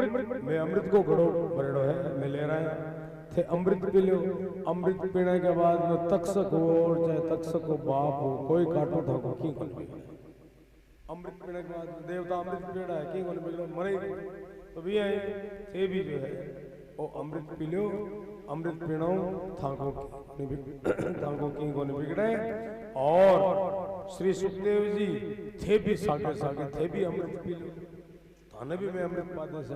मैं अमृत को घड़ो भरेड़ो है, मैं ले रहा है थे अमृत पी लो। अमृत पीने के बाद में तक्षक हो और चाहे तक्षक को बाप हो, कोई काटो था को की कौन पी। अमृत पीने के बाद देवता अमृत पीड़ा है की कौन पी लो मरे। तो भी है थे भी जो है वो अमृत पी लो। अमृत पीना थाको की कौन बिगड़े। और श्री सुखदेव जी थे भी सागे सागे थे भी अमृत पी लो। थाने भी मैं अमृत पाते से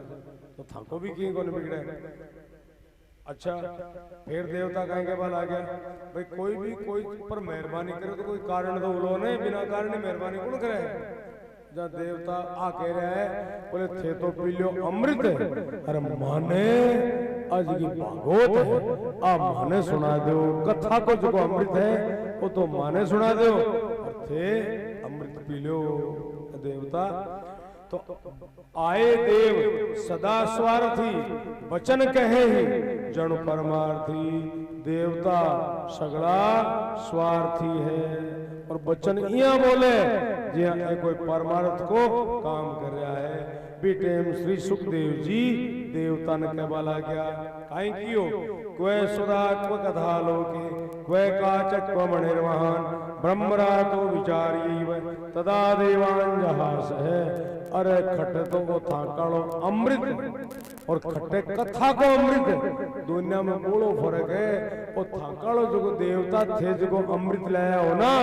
तो थाको भी की कौन बिगड़े। अच्छा, फिर देवता कहेंगे बाल आ गया भाई कोई भी कोई पर मेहरबानी करे तो कोई कारण तो बोलो नहीं, बिना कारण मेहरबानी कौन करे। जब देवता आ कह रहा है बोले थे तो पी लो अमृत। अरे माने आज की भागवत है आ माने सुना दो। कथा को जो अमृत है वो तो माने सुना दो और थे अमृत पी लो। देवता तो आए देव सदा स्वार्थी वचन कहे ही जन परमार्थी। देवता सगला स्वार्थी है और वचन इया बोले जी कोई परमार्थ को काम कर रहा है। बीटेम श्री सुखदेव जी देवता ने के बाला गया काई कियो क्वे सुधात्व कथा लोके क्वे काचक्व मणिर्महान ब्रह्मरा तो विचारी तदा देवान जहास है। अरे खट्टे तो को थाकालो अमृत और खट्टे कथा को अमृत दुनिया में बड़ो फर्क है। वो थाकालो जो देवता थे जो अमृत लाया हो ना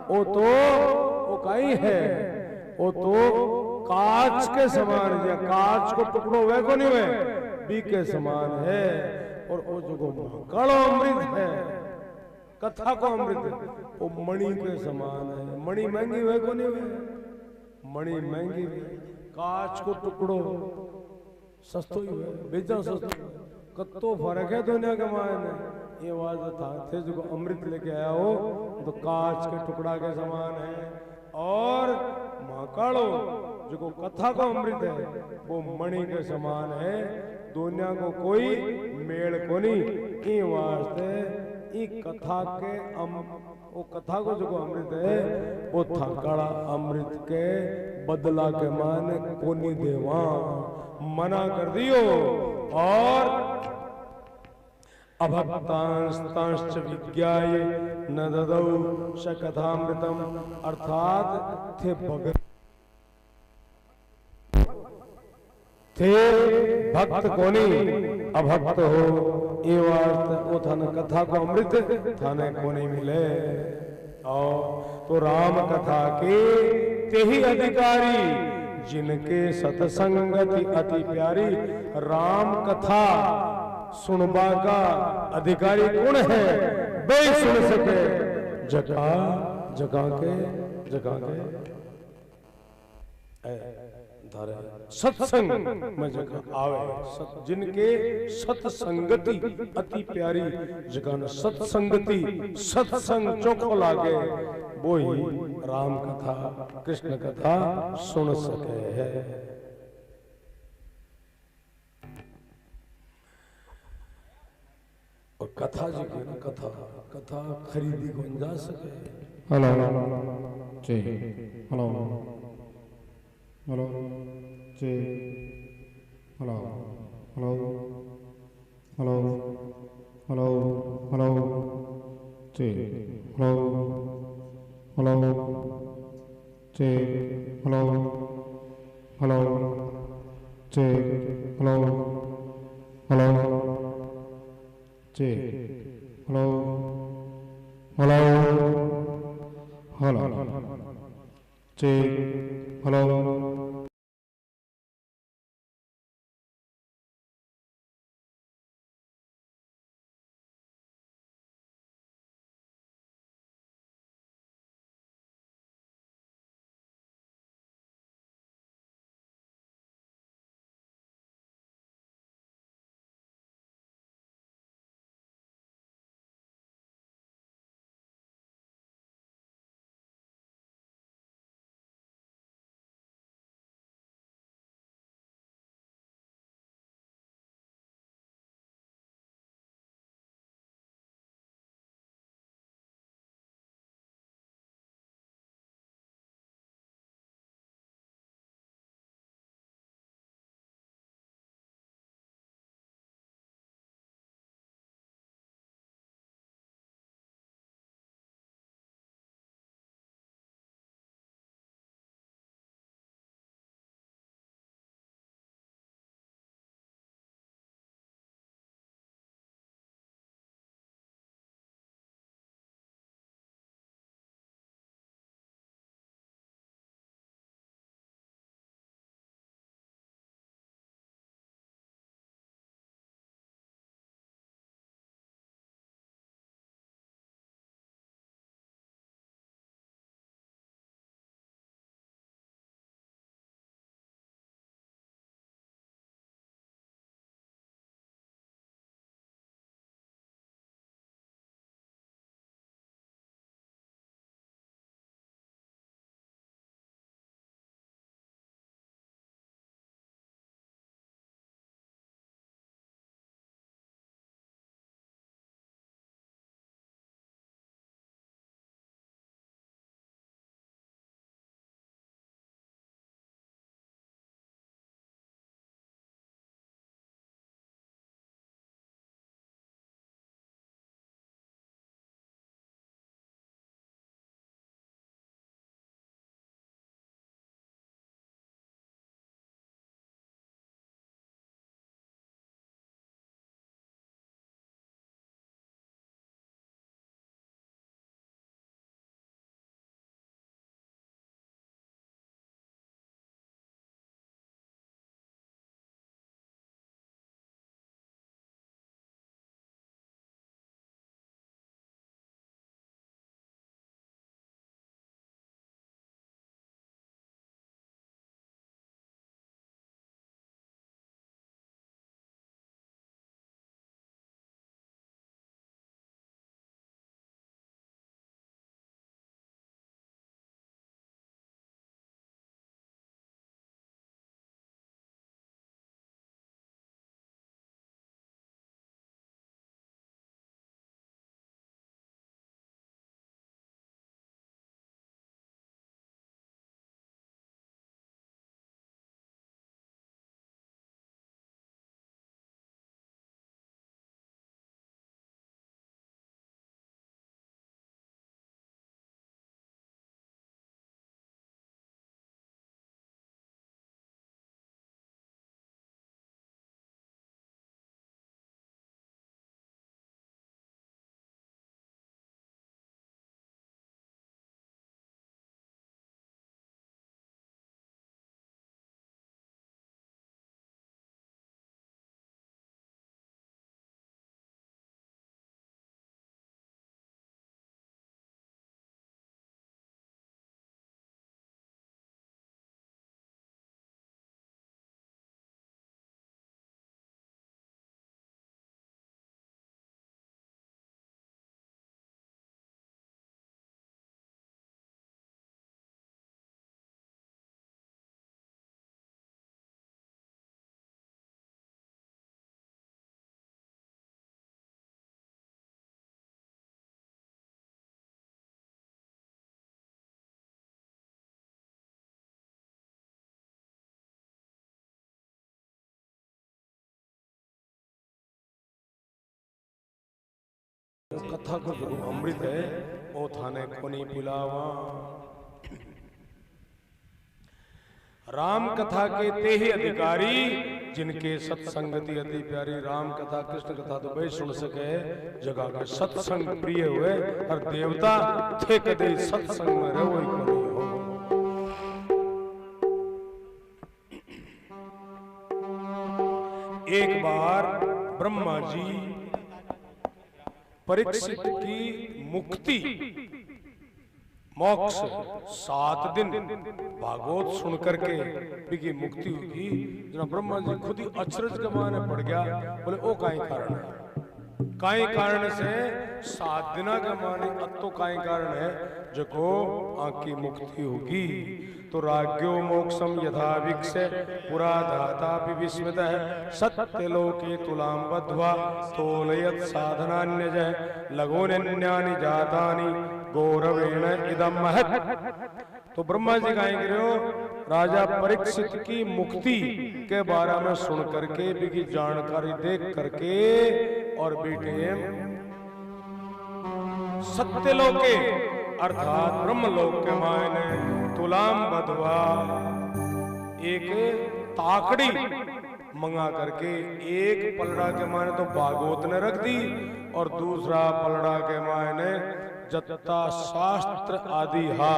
वो तो वो काई है वो तो कांच के समान है। कांच को टुकड़ो वे को नहीं हुए बी के समान है। और वो जो कालो अमृत है कथा को अमृत वो मणि के समान है। मणि महंगी हुए को नहीं हुए मणि महंगी कांच को टुकड़ो सस्तो ही हुए बेचा सस्तो कत्तो फर्क है दुनिया के मायने। ये बात था थे जो अमृत लेके आया हो तो कांच के टुकड़ा के समान है। और महाकालो जो कथा का अमृत है वो मणि के समान है। दुनिया को कोई मेल को नहीं। वास्ते ई कथा के वो कथा को जो अमृत है वो थाकाड़ा अमृत के बदला के माने कोनी देवा मना कर दियो। और अभक्तांस्तांश्च विज्ञाय न ददौ स कथामृतम। अर्थात थे के भक्त कोनी अभक्त हो एवार्थ वो थाने कथा को अमृत थाने कोनी मिले। और तो राम कथा के तेही अधिकारी जिनके सत्संगति अति प्यारी। राम कथा सुनबा का अधिकारी कौन है? वे सुन सके जगा जगा के धारे सत्संग में जगह आवे। जिनके सत्संगति अति प्यारी जगह सत्संगति सत्संग चोखो लागे वो ही राम कथा कृष्ण कथा सुन सके है। और कथा जी की ना कथा कथा खरीदी को जा सके। Hello ji hello hello ji hello hello hello hello hello ji hello hello ji hello hello ji hello hello ji hello hello hello ji hello कथा को जो अमृत है वो थाने कोनी पिलावा। राम कथा के ते ही अधिकारी जिनके सत्संगति अति प्यारी। राम कथा कृष्ण कथा तो भाई सुन सके जगह के सत्संग प्रिय हुए और देवता थे कदे सत्संग में रहो ही कभी हो। एक बार ब्रह्मा जी परीक्षित की मुक्ति मोक्ष 7 दिन भागवत सुन करके बिकी मुक्ति होगी। जना ब्रह्मा जी खुद ही अचरज के माने पड़ गया। बोले ओ काई कारण है, काई कारण से 7 दिना के माने अतो काई कारण है जो आंकी मुक्ति होगी। तो राज्यो मोक्षम यथा विक्षे पुरा धातापि विस्मित है सत्य लोके तुलाम बद्ध्वा तोलयत साधनान्यज लगोन्यानि जातानि गौरवेण इदम महत्। तो ब्रह्मा जी कहेंगे राजा परीक्षित की मुक्ति के बारे में सुन करके भी जानकारी देख करके और बेटे सत्यलोके अर्थात ब्रह्मलोक के मायने तुलाम बधवा एक ताकड़ी मंगा करके एक पलड़ा के मायने तो भागवत ने रख दी और दूसरा पलड़ा के मायने जत्ता शास्त्र आदि हा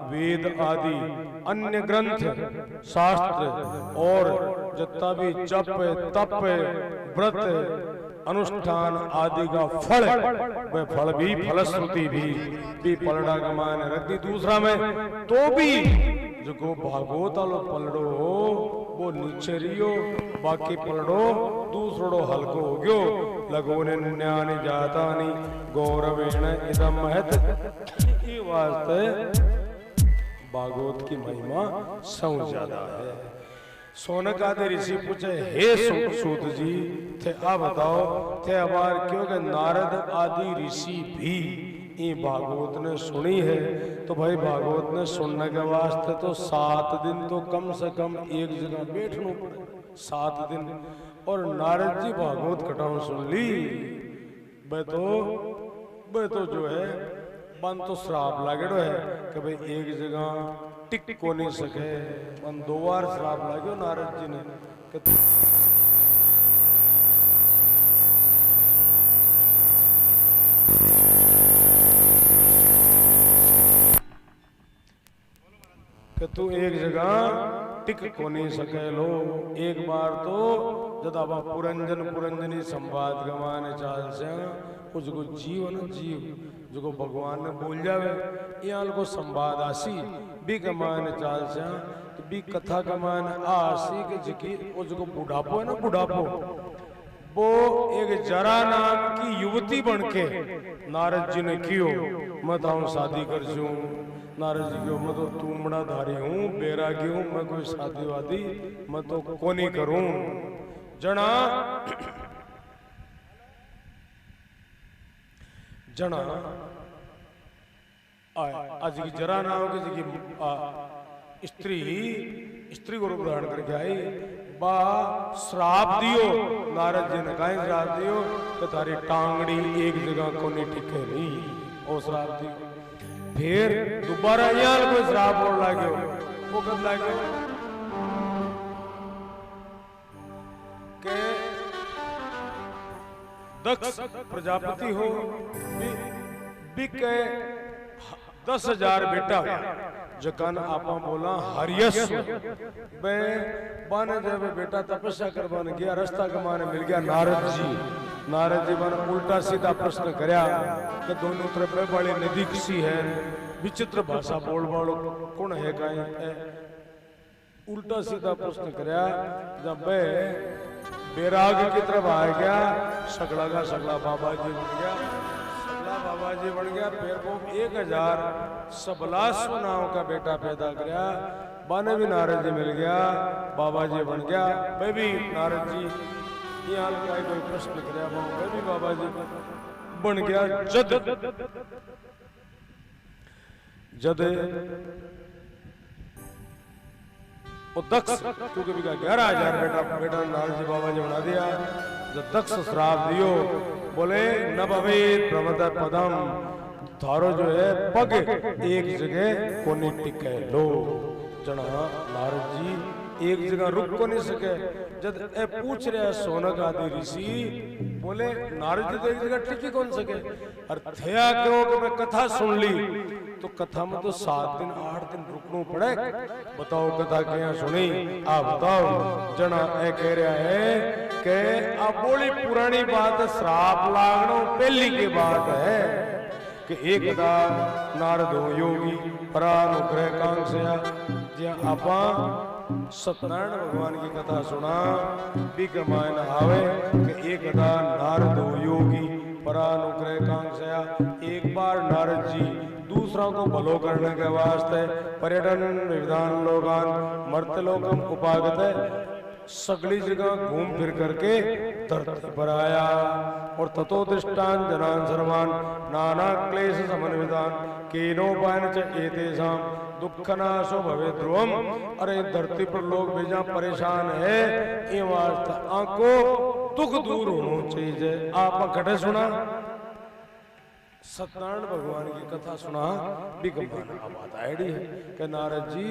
वेद आदि अन्य ग्रंथ शास्त्र और जत्ता भी जप तप व्रत अनुष्ठान आदि का फल वह फल भी फलश्रुति भी पलड़ा के मायने रख दी। दूसरा में तो भी जो भागवत वालो पलड़ो हो वो नीचे रियो बाकी पलड़ो दूसरो हल्को हो गयो लगोने न्यानि जातानि गौरवेण इदम महत्। ये वास्ते भागवत की महिमा सौ ज्यादा है। सोनक आदि ऋषि पूछे हे सूत जी थे आ बताओ थे अबार क्योंकि नारद आदि ऋषि भी ये भागवत ने सुनी है। तो भाई भागवत ने सुनने के वास्ते तो 7 दिन तो कम से कम एक जगह बैठना पड़े 7 दिन। और नारद जी भागवत कटाऊ सुन ली वे तो जो है बन तो श्राप लागेड़ो है कि भाई एक जगह टिक को नहीं सके। बन 2 बार श्राप लागो नारद जी ने कि तू एक जगह टिक को नहीं सके लो। एक बार तो जब आप पुरंजनी संवाद गवाने चाल से उसको जीवन जीव जो भगवान ने बोल जावे यहाँ को संवाद आसी भी कमाने चाल से तो भी कथा कमाने आसी के जिकी वो जो बुढ़ापो है ना बुढ़ापो वो एक जरा नाम की युवती बनके नारद जी ने कियो मैं तो शादी कर जूं। नारद जी को मैं तो तुमड़ा धारी हूँ बैरागी हूँ मैं कोई शादी वादी मैं तो कोनी करूं। जना जना आज की जरा नाम की स्त्री को रूप धारण करके आई बा श्राप दियो। नारद जी ने कहीं श्राप दियो तो तारी टांगड़ी एक जगह को नहीं टिके नहीं और श्राप दियो। फिर दोबारा यहाँ कोई श्राप और लागो वो कब लागो के दक्ष प्रजापति हो बिके 10,000 बेटा जकन आपा बोला हरियस बे बन जब बेटा तपस्या कर बन गया रास्ता कमाने मिल गया नारद जी बन उल्टा सीधा प्रश्न करया कि दोनों तरफ बड़ी नदी किसी है विचित्र भाषा बोल वालो कौन है कहीं उल्टा सीधा प्रश्न करया। जब बैराग की तरफ आ गया सकला का सकला बाबा जी बन गया बाबा जी बन गया। फिर वो 1017 नाव का बेटा पैदा किया बाने भी नारद जी मिल गया बाबा जी बन गया। मैं भी नारद जी यहाँ का कोई प्रश्न कराया मैं भी बाबा जी बन गया। जद वो दक्ष क्योंकि भी 11,000 बेटा नारद जी बाबा जी बना दिया। जब दक्ष श्राप दियो बोले न भवेत प्रमद पदम, थारो जो है पग एक जगह को नहीं टिके लो। जना नारद जी एक जगह रुक को नहीं सके। जब ए पूछ रहे सोनक आदि ऋषि बोले नारद जी तो एक जगह टिकी कौन सके। और थया क्यों कि मैं कथा सुन ली, तो कथा में तो 7 दिन 8 दिन रुकना पड़े। बताओ कथा क्या सुनी आप बताओ। जना ए कह रहा है कि अब बोली पुरानी बात है, श्राप लागनो पहली की बात है कि एकदा नारद योगी परानुग्रह कांक्षया जी आपा सत्यनारायण भगवान की कथा सुना भी कमायन आवे कि एकदा नारद योगी परानुग्रह कांक्षया। एक बार नारद जी दूसरों को भलो करने के वास्ते पर्यटन विधान लोगान मर्तलोकम उपागत है सगली जगह घूम फिर करके धरती पर आया। और ततो दृष्टान जनान सर्वान नाना क्लेश समन्वितान केनोपायन च एतेषाम दुःखनाशो भवे ध्रुवम। अरे धरती पर लोग बेजा परेशान है, ये वास्ते आंको दुख दूर होना चाहिए। आप घटे सुना सत्यनारायण भगवान की कथा सुना भी बात आईडी है कि नारद जी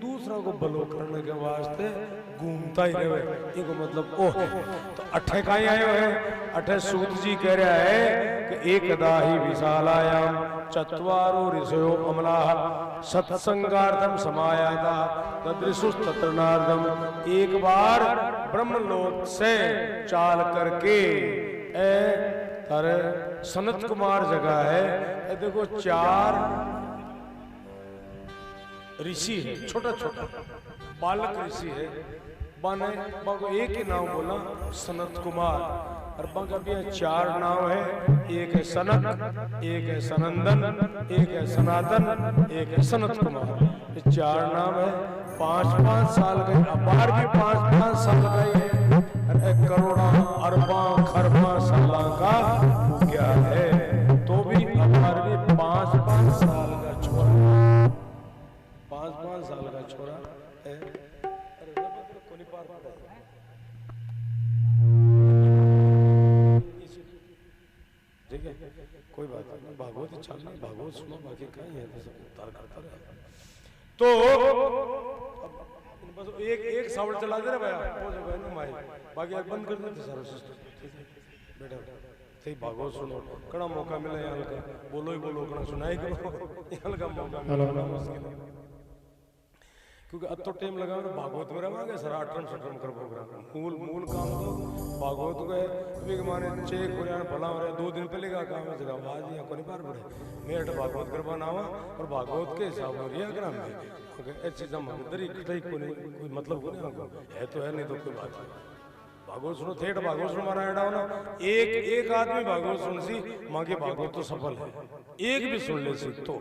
दूसरों को भलो करने के वास्ते घूमता ही रहे। इनको मतलब ओह तो अठे कहीं आयो है। अठे सूत जी कह रहा है कि एकदा ही विशालायाम चत्वारो ऋषयो अमलाः सत्संगार्थम समायाता तदृशुस तत्र नारदम। एक बार ब्रह्मलोक से चाल करके तारे सनत कुमार जगह है। देखो 4 ऋषि है, छोटा छोटा बालक ऋषि है। बाने बाको एक ही नाम बोला सनत कुमार, और बाका भी 4 नाम है। एक है सनत, एक है सनंदन, एक है सनातन, एक है सनत कुमार। ये 4 नाम है। 5-5 साल का, अबार भी 5-5 साल का ही है। करोड़ा अरबा खरबा साल का हो गया है, तो भी अबार भी 5-5 साल का छोरा, 5-5 साल का छोरा है। ठीक है कोई बात नहीं, भागवत चल नहीं, भागवत सुनो बाकी कहीं है तो सब उतार करता रहे। तो बस एक साउंड चला दे रहा भैया, वो जो है ना माइक बाकी बंद कर देते सारा सिस्टम। ठीक है बेटा सही भागवत सुनो, कड़ा मौका मिला यहाँ का बोलो ही बोलो, कड़ा सुनाई करो यहाँ का मौका मिला मुश्किल है। क्योंकि अब तो टाइम लगा भागवत में रवांगे सर 8-8 कर प्रोग्राम। मूल काम तो भागवत को है। अभी माने चेक हो रहा भला हो रहा है, 2 दिन पहले का काम है जगह आज यहाँ को नहीं पार पड़े मेट भागवत करवा नावा और भागवत के हिसाब हो रही है ग्राम में ऐसी चीज कोई मतलब को नहीं है तो है, नहीं तो कोई बात नहीं। भागवत सुनो ठेठ भागवत सुनो मारा एडा ना एक आदमी भागवत सुन सी माँ के भागवत तो सफल है, एक भी सुन ले सी तो।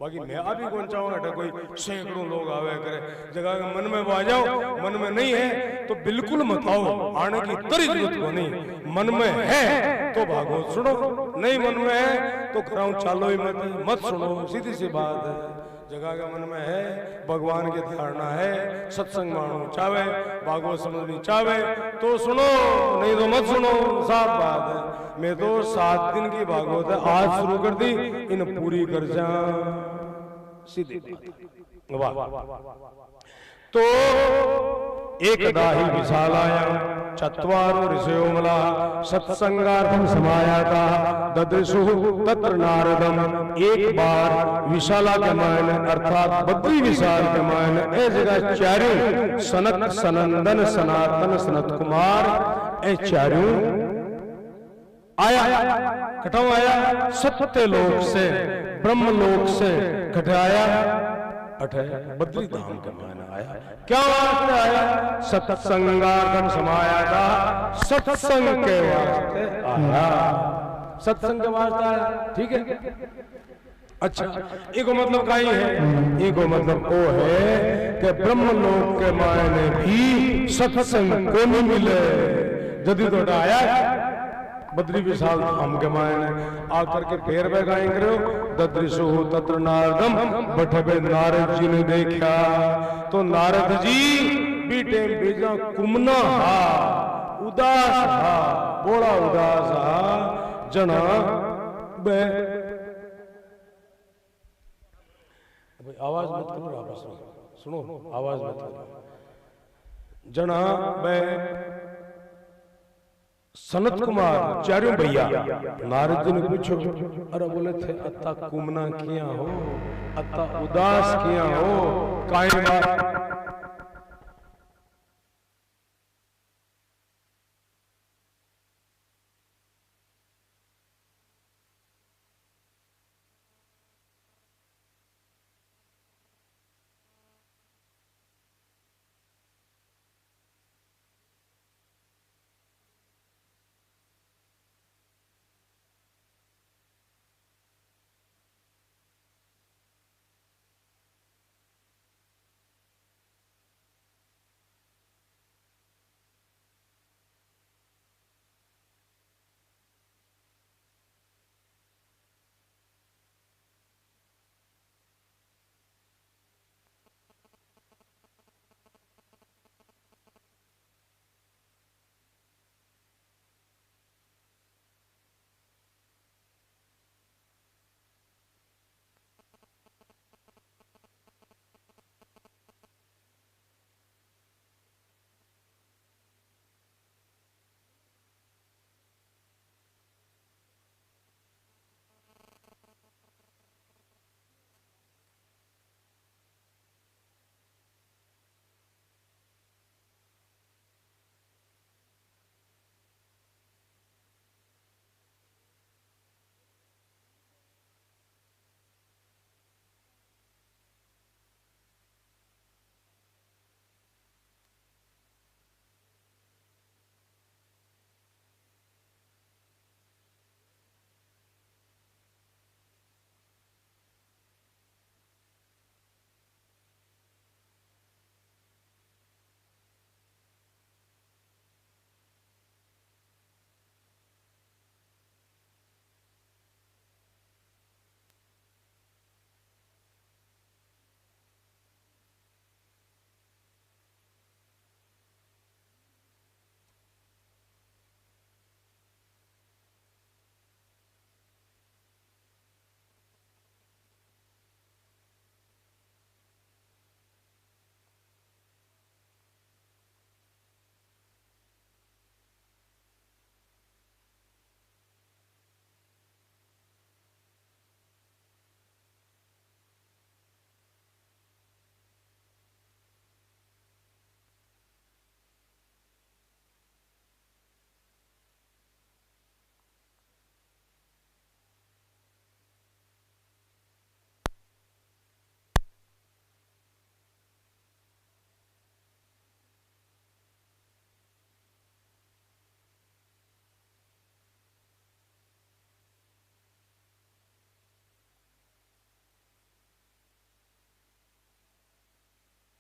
बाकी मैं अभी कौन चाहूंगा कोई सैकड़ों लोग आवे करे जगह के मन में आ जाओ, मन में नहीं है तो बिल्कुल मत आओ, आने की तरी जरूरत को नहीं। मन में है तो भागवत सुनो, नहीं मन में है तो कराऊं चालो ही मत सुनो, सीधी सी बात है। जगह का मन में है भगवान की धारणा है, सत्संग मानो चावे भागवत समझनी चावे तो सुनो, नहीं तो मत सुनो, साफ बात है। मैं तो 7 दिन की भागवत है आज शुरू कर दी, इन पूरी कर जा, सीधी बात। वाह तो एकदा ही विशालायां चत्वारो ऋषयो मलाः सत्संगार्थम समायाता ददृशु तत्र नारदम। एक बार विशाला के मायने अर्थात बद्री विशाल के मायने ए जगह चारों सनत सनंदन सनातन सनत कुमार ए चारों आया, कटाओ आया सत्य लोक से ब्रह्म लोक से घटाया अठे बद्री धाम के मायने आया। क्या वास्ते आया? सत्संगार्थम समाया था, सत्संग के वास्ते आया, सत्संग के वास्ते आया। ठीक है अच्छा, एको मतलब का ही है, एको मतलब वो है कि ब्रह्म लोक के मायने भी सत्संग को नहीं मिले। जदी तो आया बद्री विशाल धाम के मायने आकर के फेर वे गाय करो ददृशु तत्र नारदम बठबे नारद जी ने देखा तो नारद जी बीटे बेजा कुमना हा उदास हा बोला उदास हा जना बे आवाज मत करो आपस में सुनो आवाज मत करो जना बे सनत कुमार चारों भैया नारद जी ने पूछो अरे बोले थे अत्ता कुमना किया हो अत्ता उदास किया हो काई बात